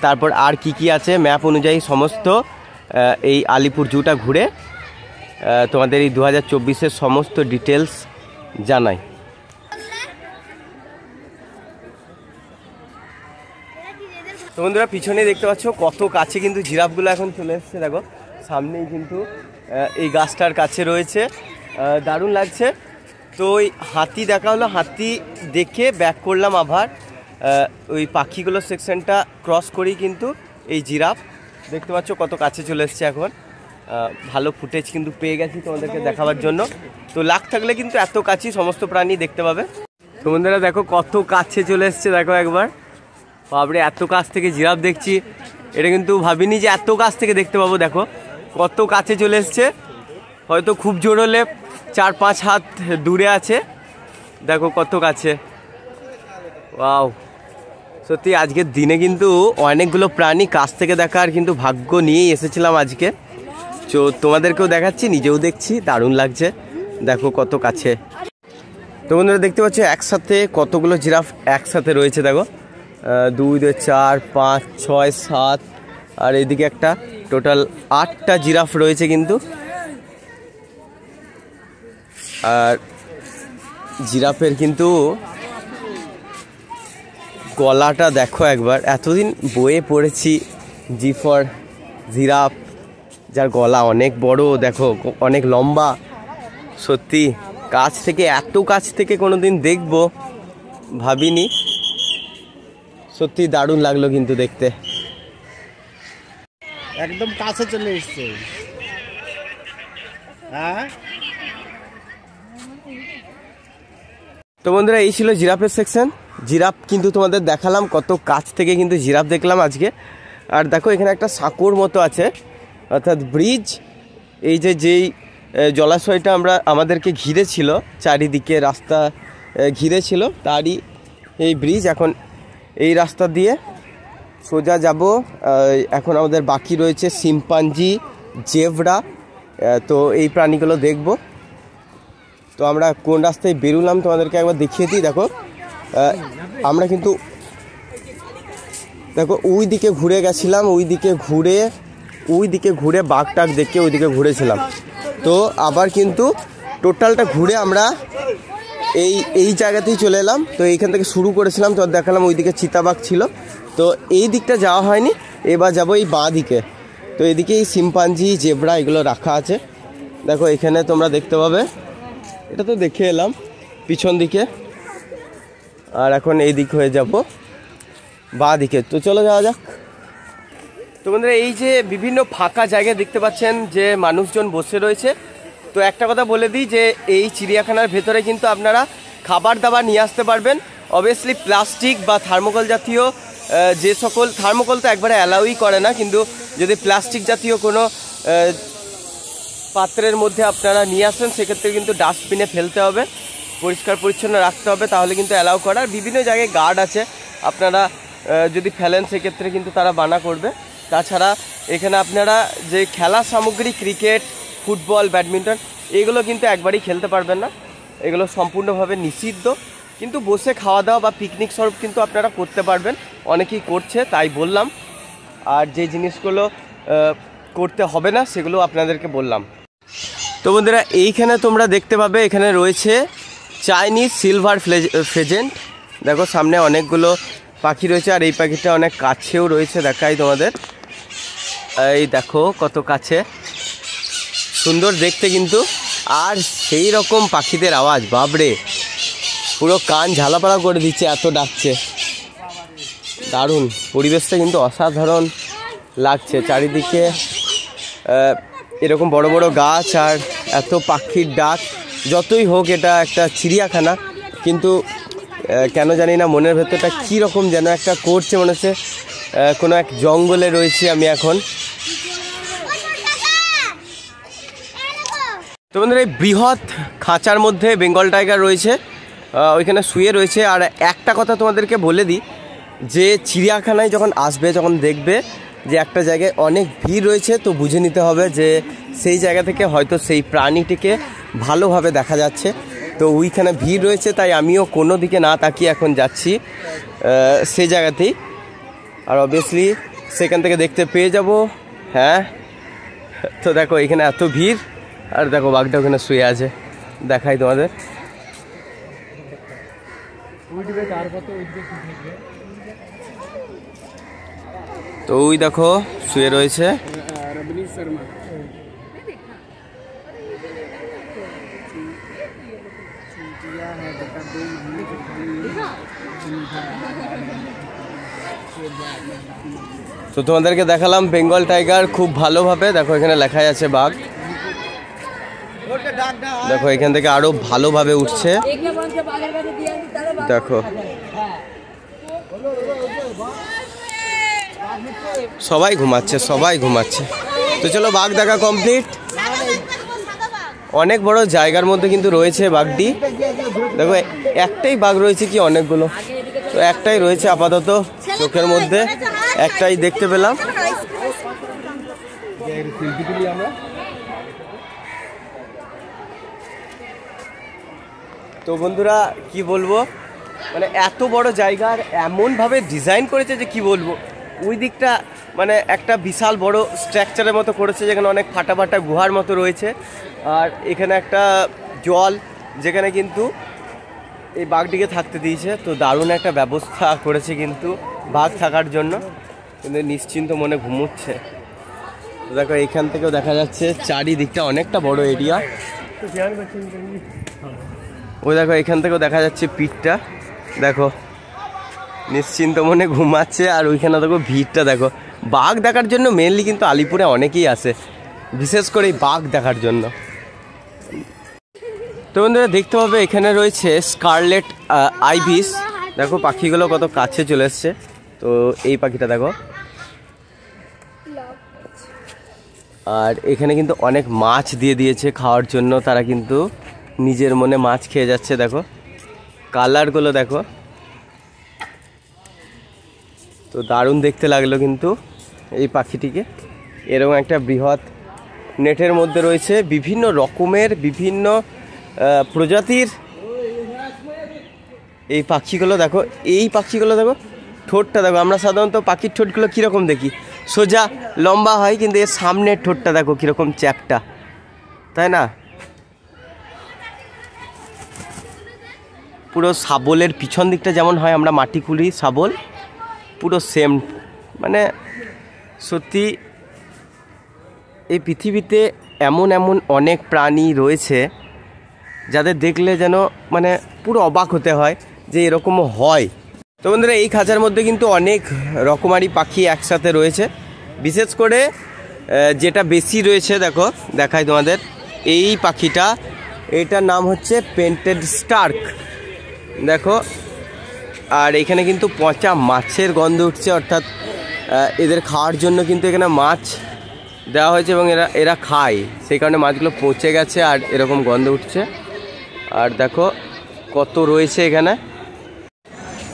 তারপর আর কি কি আছে ম্যাপ অনুযায়ী সমস্ত এই আলিপুর জুটা ঘুরে তোমাদের এই 2024-এর সমস্ত ডিটেলস জানাই। তো বন্ধুরা পিছনে দেখতে পাচ্ছ কত কাছে কিন্তু জিরাফগুলো এখন চলে এসছে। দেখো সামনেই কিন্তু এই গাছটার কাছে রয়েছে, দারুণ লাগছে। তো ওই হাতি দেখা হলো, হাতি দেখে ব্যাক করলাম আবার। ওই পাখিগুলোর সেকশনটা ক্রস করেই কিন্তু এই জিরাফ দেখতে পাচ্ছ কত কাছে চলে এসছে এখন। ভালো ফুটেজ কিন্তু পেয়ে গেছি তোমাদেরকে দেখাবার জন্য। তো লাখ থাকলে কিন্তু এত কাছেই সমস্ত প্রাণী দেখতে পাবে। তো বন্ধুরা দেখো কত কাছে চলে এসছে, দেখো একবার। বাবরে, এত কাছ থেকে জিরাফ দেখছি, এটা কিন্তু ভাবিনি যে এত কাছ থেকে দেখতে পাবো। দেখো কত কাছে চলে এসছে, হয়তো খুব জোর হলে 4-5 হাত দূরে আছে। দেখো কত কাছে। ওয়াও, সত্যি আজকের দিনে কিন্তু অনেকগুলো প্রাণী কাছ থেকে দেখার কিন্তু ভাগ্য নিয়েই এসেছিলাম আজকে। তো তোমাদেরকেও দেখাচ্ছি, নিজেও দেখছি, দারুণ লাগছে। দেখো কত কাছে। তো বন্ধুরা দেখতে পাচ্ছ একসাথে কতগুলো জিরাফ একসাথে রয়েছে। দেখো 2, 2, 4, 5, 6, 7 আর এদিকে একটা, টোটাল 8টা জিরাফ রয়েছে কিন্তু। আর জিরাফের কিন্তু গলাটা দেখো একবার। এতদিন বইয়ে পড়েছি জি ফর জিরাফ, যার গলা অনেক বড়, দেখো অনেক লম্বা। সত্যি কাছ থেকে, এত কাছ থেকে কোনোদিন দেখবো ভাবিনি। সত্যি দারুণ লাগলো কিন্তু দেখতে। একদম কাছে চলে এসছে। হ্যাঁ, তো বন্ধুরা এই ছিল জিরাফের সেকশন। জিরাফ কিন্তু তোমাদের দেখালাম, কত কাছ থেকে কিন্তু জিরাফ দেখলাম আজকে। আর দেখো এখানে একটা সাঁকোর মতো আছে, অর্থাৎ ব্রিজ। এই যেই জলাশয়টা আমাদেরকে ঘিরে ছিল, চারিদিকে রাস্তা ঘিরে ছিল, তারই এই ব্রিজ। এখন এই রাস্তা দিয়ে সোজা যাব। এখন আমাদের বাকি রয়েছে শিম্পাঞ্জি, জেব্রা। তো এই প্রাণীগুলো দেখব। তো আমরা কোন রাস্তায় বেরোলাম তোমাদেরকে একবার দেখিয়ে দিই। দেখো আমরা কিন্তু দেখো ওই দিকে ঘুরে গেছিলাম, ওই দিকে ঘুরে বাঘ টাক দেখে ওই দিকে ঘুরেছিলাম। তো আবার কিন্তু টোটালটা ঘুরে আমরা এই জায়গাতেই চলে এলাম। তো এইখান থেকে শুরু করেছিলাম, তো দেখালাম ওই দিকে চিতাবাঘ ছিল। তো এই দিকটা যাওয়া হয়নি, এবার যাবো এই বাঁ দিকে। তো এদিকে এই শিম্পাঞ্জি, জেব্রা এগুলো রাখা আছে। দেখো এখানে তোমরা দেখতে পাবে, এটা তো দেখে এলাম। পিছন দিকে, আর এখন এই দিক হয়ে যাব বাঁ দিকে। তো চলো যাওয়া যাক। তো বন্ধুরা, এই যে বিভিন্ন ফাঁকা জায়গায় দেখতে পাচ্ছেন যে মানুষজন বসে রয়েছে। তো একটা কথা বলে দিই যে এই চিড়িয়াখানার ভেতরে কিন্তু আপনারা খাবার দাবার নিয়ে আসতে পারবেন। অবভিয়াসলি প্লাস্টিক বা থার্মোকল জাতীয় যে সকল, থার্মোকল তো একবারে অ্যালাউই করে না, কিন্তু যদি প্লাস্টিক জাতীয় কোনো পাত্রের মধ্যে আপনারা নিয়ে আসেন সেক্ষেত্রে কিন্তু ডাস্টবিনে ফেলতে হবে, পরিষ্কার পরিচ্ছন্ন রাখতে হবে, তাহলে কিন্তু অ্যালাউ করার। বিভিন্ন জায়গায় গার্ড আছে, আপনারা যদি ফেলেন সেক্ষেত্রে কিন্তু তারা মানা করবে। তাছাড়া এখানে আপনারা যে খেলার সামগ্রী, ক্রিকেট, ফুটবল, ব্যাডমিন্টন, এগুলো কিন্তু একবারই খেলতে পারবেন না, এগুলো সম্পূর্ণভাবে নিষিদ্ধ। কিন্তু বসে খাওয়া দাওয়া বা পিকনিক স্বরূপ কিন্তু আপনারা করতে পারবেন, অনেকেই করছে তাই বললাম। আর যে জিনিসগুলো করতে হবে না সেগুলো আপনাদেরকে বললাম। তো বন্ধুরা, এইখানে তোমরা দেখতে পাবে এখানে রয়েছে চাইনিজ সিলভার ফ্রেজেন্ট। দেখো সামনে অনেকগুলো পাখি রয়েছে, আর এই পাখিটা অনেক কাছেও রয়েছে, দেখাই তোমাদের। এই দেখো কত কাছে, সুন্দর দেখতে কিন্তু। আর সেই রকম পাখিদের আওয়াজ, বাবরে, পুরো কান ঝালাপালা করে দিচ্ছে, এত ডাকছে। দারুণ পরিবেশটা কিন্তু অসাধারণ লাগছে, চারিদিকে এরকম বড় বড় গাছ আর এত পাখির ডাক। যতই হোক এটা একটা চিড়িয়াখানা, কিন্তু কেন জানি না মনের ভেতরটা কীরকম যেন একটা করছে, মনে হচ্ছে কোনো এক জঙ্গলে রয়েছি আমি এখন। তো বন্ধুরা, এই বৃহৎ খাঁচার মধ্যে বেঙ্গল টাইগার রয়েছে, ওইখানে শুয়ে রয়েছে। আর একটা কথা তোমাদেরকে বলে দিই যে চিড়িয়াখানায় যখন আসবে, যখন দেখবে যে একটা জায়গায় অনেক ভিড় রয়েছে, তো বুঝে নিতে হবে যে সেই জায়গা থেকে হয়তো সেই প্রাণীটিকে ভালোভাবে দেখা যাচ্ছে। তো ওইখানে ভিড় রয়েছে, তাই আমিও কোনো দিকে না তাকিয়ে এখন যাচ্ছি সেই জায়গাতেই। আর অবভিয়াসলি সেখান থেকে দেখতে পেয়ে যাব। হ্যাঁ, তো দেখো এখানে এত ভিড়, আর দেখো বাঘটা ওখানে শুয়ে আছে, দেখাই তোমাদের। তো ওই দেখো শুয়ে রয়েছে। তো তোমাদেরকে দেখালাম বেঙ্গল টাইগার খুব ভালোভাবে। দেখো এখানে লেখাই আছে বাঘ, দেখো এখান থেকে আরো ভালোভাবে উঠছে, দেখো সবাই ঘুমাচ্ছে, সবাই ঘুমাচ্ছে। তো চলো, বাঘ দেখা কমপ্লিট। অনেক বড় জায়গার মধ্যে কিন্তু রয়েছে বাঘটি। দেখো একটাই বাঘ রয়েছে কি অনেকগুলো? তো একটাই রয়েছে আপাতত, চোখের মধ্যে একটাই দেখতে পেলাম। তো বন্ধুরা কি বলবো, মানে এত বড় জায়গার এমনভাবে ডিজাইন করেছে যে কি বলবো। ওই দিকটা মানে একটা বিশাল বড় স্ট্রাকচারের মতো করেছে, যেখানে অনেক ফাটা ফাটা গুহার মতো রয়েছে। আর এখানে একটা জল, যেখানে কিন্তু এই বাঘটিকে থাকতে দিয়েছে। তো দারুণ একটা ব্যবস্থা করেছে কিন্তু বাঘ থাকার জন্য, কিন্তু নিশ্চিন্ত মনে ঘুমোচ্ছে। তো দেখো এইখান থেকেও দেখা যাচ্ছে চারিদিকটা অনেকটা বড় এরিয়া। ওই দেখো এখান থেকেও দেখা যাচ্ছে পিঠটা, দেখো নিশ্চিন্ত মনে ঘুমাচ্ছে। আর ওইখানে দেখো ভিড়টা দেখো, বাঘ দেখার জন্য মেনলি কিন্তু আলিপুরে অনেকেই আসে, বিশেষ করে এই বাঘ দেখার জন্য। তো বন্ধুরা দেখতে পাবে এখানে রয়েছে স্কারলেট আইবিস। দেখো পাখিগুলো কত কাছে চলে এসছে। তো এই পাখিটা দেখো, আর এখানে কিন্তু অনেক মাছ দিয়ে দিয়েছে খাওয়ার জন্য, তারা কিন্তু নিজের মনে মাছ খেয়ে যাচ্ছে। দেখো কালারগুলো দেখো, তো দারুণ দেখতে লাগলো কিন্তু এই পাখিটিকে। এরকম একটা বৃহৎ নেটের মধ্যে রয়েছে বিভিন্ন রকমের, বিভিন্ন প্রজাতির এই পাখিগুলো। দেখো এই পাখিগুলো দেখো, ঠোঁটটা দেখো। আমরা সাধারণত পাখির ঠোঁটগুলো কীরকম দেখি, সোজা লম্বা হয়, কিন্তু এর সামনের ঠোঁটটা দেখো কীরকম চ্যাপটা, তাই না? পুরো শাবলের পিছন দিকটা যেমন হয়, আমরা মাটি খুঁড়ি শাবল, পুরো সেম। মানে সত্যি এই পৃথিবীতে এমন এমন অনেক প্রাণী রয়েছে যাদের দেখলে যেন মানে পুরো অবাক হতে হয় যে এরকমও হয়। তো বন্ধুরা এই খাঁচার মধ্যে কিন্তু অনেক রকমারি পাখি একসাথে রয়েছে। বিশেষ করে যেটা বেশি রয়েছে দেখো, দেখাই তোমাদের, এই পাখিটা, এটার নাম হচ্ছে পেন্টেড স্টার্ক, দেখো। আর এখানে কিন্তু পচা মাছের গন্ধ উঠছে, অর্থাৎ এদের খাওয়ার জন্য কিন্তু এখানে মাছ দেওয়া হয়েছে এবং এরা খায়, সেই কারণে মাছগুলো পচে গেছে আর এরকম গন্ধ উঠছে। আর দেখো কত রয়েছে এখানে।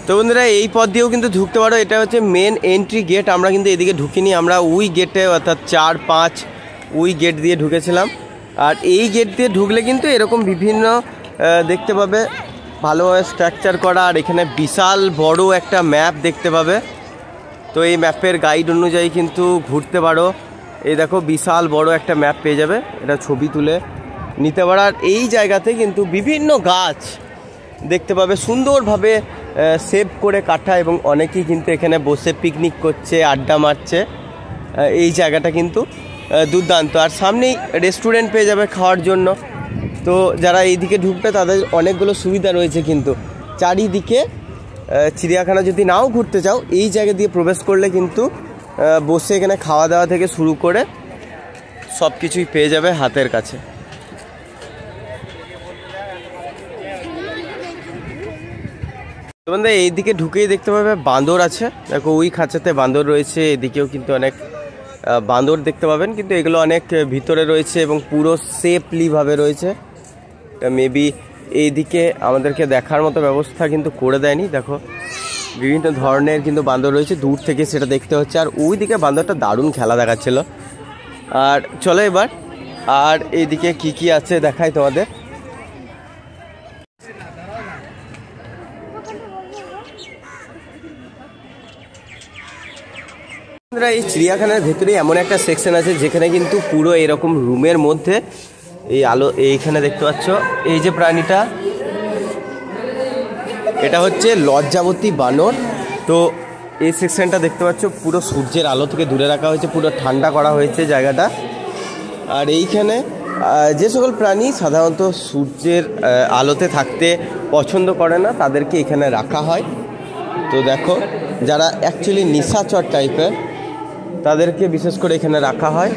তো বন্ধুরা এই পথ দিয়েও কিন্তু ঢুকতে পারো, এটা হচ্ছে মেন এন্ট্রি গেট। আমরা কিন্তু এদিকে ঢুকিনি, আমরা ওই গেটে অর্থাৎ 4-5 ওই গেট দিয়ে ঢুকেছিলাম। আর এই গেট দিয়ে ঢুকলে কিন্তু এরকম বিভিন্ন দেখতে পাবে, ভালোভাবে স্ট্রাকচার করা। আর এখানে বিশাল বড় একটা ম্যাপ দেখতে পাবে। তো এই ম্যাপের গাইড অনুযায়ী কিন্তু ঘুরতে পারো। এই দেখো বিশাল বড় একটা ম্যাপ পেয়ে যাবে, এটা ছবি তুলে নিতে পারো। আর এই জায়গাতে কিন্তু বিভিন্ন গাছ দেখতে পাবে সুন্দরভাবে সেভ করে কাটা, এবং অনেকেই কিন্তু এখানে বসে পিকনিক করছে, আড্ডা মারছে। এই জায়গাটা কিন্তু দুর্দান্ত। আর সামনেই রেস্টুরেন্ট পেয়ে যাবে খাওয়ার জন্য। তো যারা এইদিকে ঢুকবে তাদের অনেকগুলো সুবিধা রয়েছে কিন্তু চারিদিকে। চিড়িয়াখানা যদি নাও ঘুরতে চাও, এই জায়গা দিয়ে প্রবেশ করলে কিন্তু বসে এখানে খাওয়া দাওয়া থেকে শুরু করে সব কিছুই পেয়ে যাবে হাতের কাছে। তোমাদের এইদিকে ঢুকেই দেখতে পাবে বাঁদর আছে, দেখো ওই খাঁচাতে বাঁদর রয়েছে, এদিকেও কিন্তু অনেক বাঁদর দেখতে পাবেন, কিন্তু এগুলো অনেক ভিতরে রয়েছে এবং পুরো সেফলিভাবে রয়েছে। মেবি এইদিকে আমাদেরকে দেখার মতো ব্যবস্থা কিন্তু করে দেয়নি। দেখো বিভিন্ন ধরনের কিন্তু বাঁদর রয়েছে, দূর থেকে সেটা দেখতে হচ্ছে। আর ওই দিকে বাঁদরটা দারুণ খেলা দেখাচ্ছিল। আর চলো এবার আর এইদিকে কি কি আছে দেখাই তোমাদের। এই চিড়িয়াখানার ভেতরে এমন একটা সেকশন আছে যেখানে কিন্তু পুরো এরকম রুমের মধ্যে এই আলো, এইখানে দেখতে পাচ্ছ এই যে প্রাণীটা, এটা হচ্ছে লজ্জাবতী বানর। তো এই সেকশনটা দেখতে পাচ্ছ পুরো সূর্যের আলো থেকে দূরে রাখা হয়েছে, পুরো ঠান্ডা করা হয়েছে জায়গাটা। আর এইখানে যে সকল প্রাণী সাধারণত সূর্যের আলোতে থাকতে পছন্দ করে না, তাদেরকে এখানে রাখা হয়। তো দেখো যারা অ্যাকচুয়ালি নিশাচর টাইপের, তাদেরকে বিশেষ করে এখানে রাখা হয়।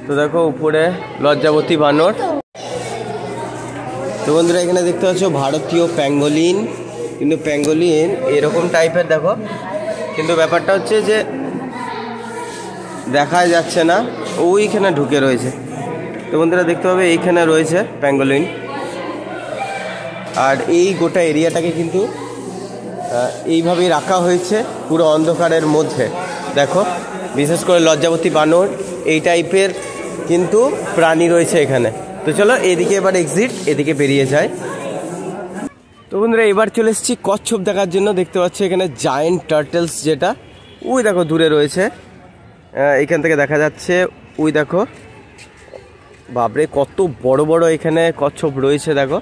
তো দেখো উপরে লজ্জাবতী বানর। তো বন্ধুরা এখানে দেখতে পাচ্ছ ভারতীয় প্যাঙ্গোলিন, কিন্তু প্যাঙ্গোলিন এরকম টাইপের দেখো, কিন্তু ব্যাপারটা হচ্ছে যে দেখা যাচ্ছে না, ওইখানে ঢুকে রয়েছে। তো বন্ধুরা দেখতে পাবে এইখানে রয়েছে প্যাঙ্গোলিন। আর এই গোটা এরিয়াটাকে কিন্তু এইভাবেই রাখা হয়েছে পুরো অন্ধকারের মধ্যে। দেখো বিশেষ করে লজ্জাবতী বানর এই টাইপের কিন্তু প্রাণী রয়েছে এখানে। তো চলো এদিকে এবার এক্সিট, এদিকে বেরিয়ে যায়। তো বন্ধুরা এবার চলে এসেছি কচ্ছপ দেখার জন্য। দেখতে পাচ্ছ এখানে জায়েন্ট টার্টেলস, যেটা ওই দেখো দূরে রয়েছে, এখান থেকে দেখা যাচ্ছে। ওই দেখো বাপরে কত বড় বড় এখানে কচ্ছপ রয়েছে দেখো।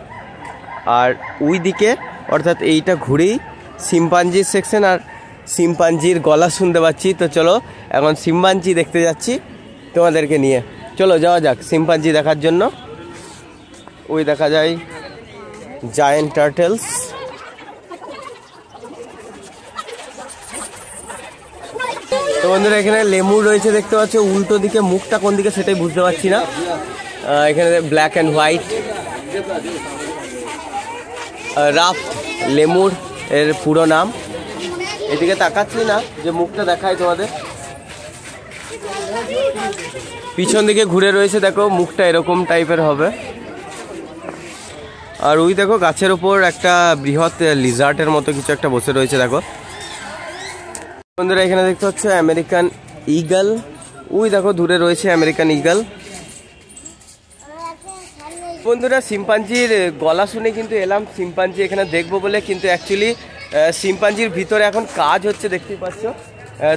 আর ওই দিকে অর্থাৎ এইটা ঘুরেই শিম্পাঞ্জির সেকশন, আর শিম্পাঞ্জির গলা শুনতে পাচ্ছি। তো চলো এখন শিম্পাঞ্জি দেখতে যাচ্ছি তোমাদেরকে নিয়ে, চলো যাওয়া যাক শিম্পাঞ্জি দেখার জন্য। ওই দেখা যায় জায়েন্ট টার্টেলস। তো বন্ধুরা এখানে লেমুর রয়েছে দেখতে পাচ্ছ, উল্টো দিকে, মুখটা কোন দিকে সেটাই বুঝতে পারছি না। এখানে black and white raft lemur এর পুরো নাম। এদিকে তাকাচ্ছি না যে মুখটা দেখায় তোমাদের, পিছন দিকে ঘুরে রয়েছে দেখো, মুখটা এরকম টাইপের হবে। আর ওই দেখো গাছের ওপর একটা বৃহৎ লিজার্টের মতো কিছু একটা বসে রয়েছে দেখো। বন্ধুরা এখানে দেখতে হচ্ছে আমেরিকান ইগল, ওই দেখো দূরে রয়েছে আমেরিকান ইগল। বন্ধুরা শিম্পাঞ্জির গলা শুনে কিন্তু এলাম শিম্পাঞ্জি এখানে দেখবো বলে, কিন্তু অ্যাকচুয়ালি শিম্পাঞ্জির ভিতরে এখন কাজ হচ্ছে দেখতেই পাচ্ছ,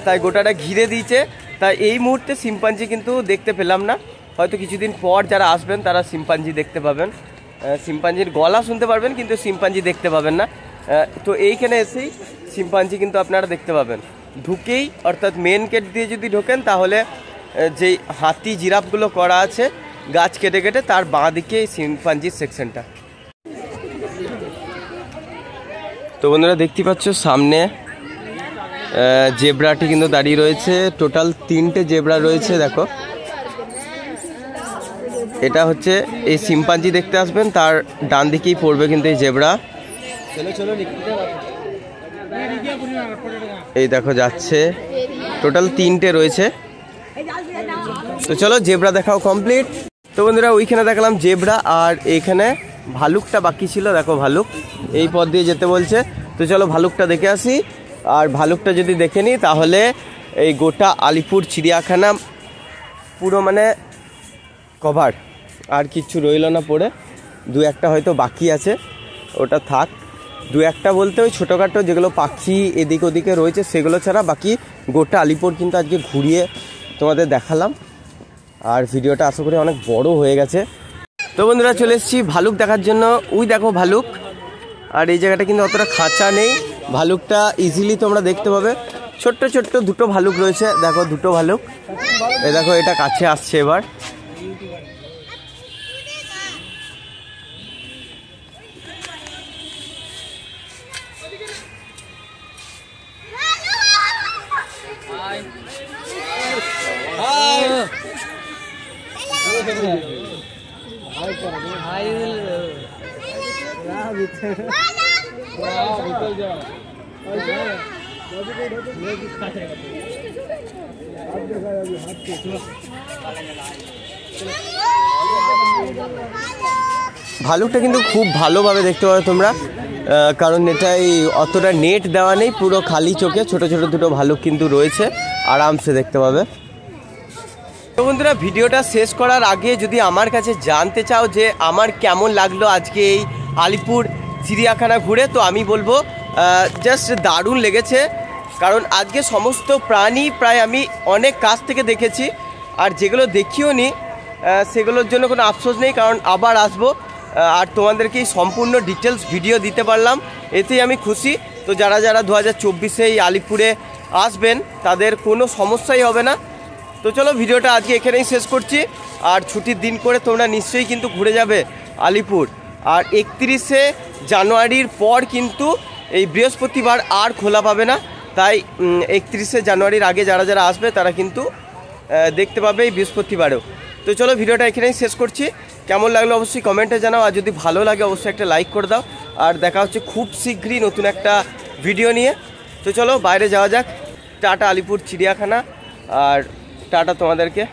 তাই গোটাটা ঘিরে দিয়েছে। তাই এই মুহূর্তে শিম্পাঞ্জি কিন্তু দেখতে পেলাম না, হয়তো কিছুদিন পর যারা আসবেন তারা শিম্পাঞ্জি দেখতে পাবেন। শিম্পাঞ্জির গলা শুনতে পারবেন কিন্তু শিম্পাঞ্জি দেখতে পাবেন না। তো এইখানে এসেই শিম্পাঞ্জি কিন্তু আপনারা দেখতে পাবেন ঢুকেই, অর্থাৎ মেন গেট দিয়ে যদি ঢোকেন তাহলে যেই হাতি জিরাফগুলো করা আছে গাছ কেটে কেটে তার বাঁ দিকে এই শিম্পাঞ্জির সেকশনটা। তো বন্ধুরা দেখতে পাচ্ছ সামনে জেব্রাটি কিন্তু দাঁড়িয়ে রয়েছে। টোটাল 3টে জেব্রা রয়েছে। দেখো এটা হচ্ছে এই শিম্পাঞ্জি দেখতে আসবেন, তার ডান দিকেই পড়বে কিন্তু এই জেব্রা। এই দেখো যাচ্ছে, টোটাল 3টে রয়েছে। তো চলো জেব্রা দেখাও কমপ্লিট। তো বন্ধুরা ওইখানে দেখালাম জেব্রা, আর এইখানে ভালুকটা বাকি ছিল। দেখো ভালুক এই পথ দিয়ে যেতে বলছে, তো চলো ভালুকটা দেখে আসি। আর ভালুকটা যদি দেখে নিই তাহলে এই গোটা আলিপুর চিড়িয়াখানা পুরো মানে কভার, আর কিচ্ছু রইল না পড়ে। 2-1টা হয়তো বাকি আছে, ওটা থাক। 2-1টা বলতে ওই ছোটোখাটো যেগুলো পাখি এদিক ওদিকে রয়েছে সেগুলো ছাড়া বাকি গোটা আলিপুর কিন্তু আজকে ঘুরিয়ে তোমাদের দেখালাম। আর ভিডিওটা আশা করি অনেক বড় হয়ে গেছে। তো বন্ধুরা চলে এসেছি ভালুক দেখার জন্য। ওই দেখো ভালুক, আর এই জায়গাটা কিন্তু অতটা খাঁচা নেই, ভালুকটা ইজিলি তোমরা দেখতে পাবে। ছোট্ট ছোট্ট 2টো ভালুক রয়েছে, দেখো 2টো ভালুক। এই দেখো এটা কাছে আসছে এবার। ভালুকটা কিন্তু খুব ভালোভাবে দেখতে পাবে তোমরা, কারণ এটাই অতটা নেট দেওয়া নেই, পুরো খালি চোখে ছোট ছোট 2টো ভালুক কিন্তু রয়েছে, আরামসে দেখতে পাবে। তো বন্ধুরা ভিডিওটা শেষ করার আগে যদি আমার কাছে জানতে চাও যে আমার কেমন লাগলো আজকে এই আলিপুর চিড়িয়াখানা ঘুরে, তো আমি বলবো জাস্ট দারুণ লেগেছে। কারণ আজকে সমস্ত প্রাণী প্রায় আমি অনেক কাছ থেকে দেখেছি, আর যেগুলো দেখিও নি সেগুলোর জন্য কোনো আফসোস নেই, কারণ আবার আসবো আর তোমাদেরকে সম্পূর্ণ ডিটেলস ভিডিও দিতে পারলাম, এতেই আমি খুশি। তো যারা যারা 2024-এ এই আলিপুরে আসবেন তাদের কোনো সমস্যাই হবে না। তো চলো ভিডিওটা আজকে এখানেই শেষ করছি। আর ছুটির দিন করে তোমরা নিশ্চয়ই কিন্তু ঘুরে যাবে আলিপুর। আর 31শে জানুয়ারির পর কিন্তু এই বৃহস্পতিবার আর খোলা পাবে না, তাই 31শে জানুয়ারির আগে যারা যারা আসবে তারা কিন্তু দেখতে পাবে এই বৃহস্পতিবারেও। তো চলো ভিডিওটা এখানেই শেষ করছি। কেমন লাগলো অবশ্যই কমেন্টে জানাও, আর যদি ভালো লাগে অবশ্যই একটা লাইক করে দাও। আর দেখা হচ্ছে খুব শীঘ্রই নতুন একটা ভিডিও নিয়ে। তো চলো বাইরে যাওয়া যাক। টাটা আলিপুর চিড়িয়াখানা, আর টাটা তোমাদেরকে।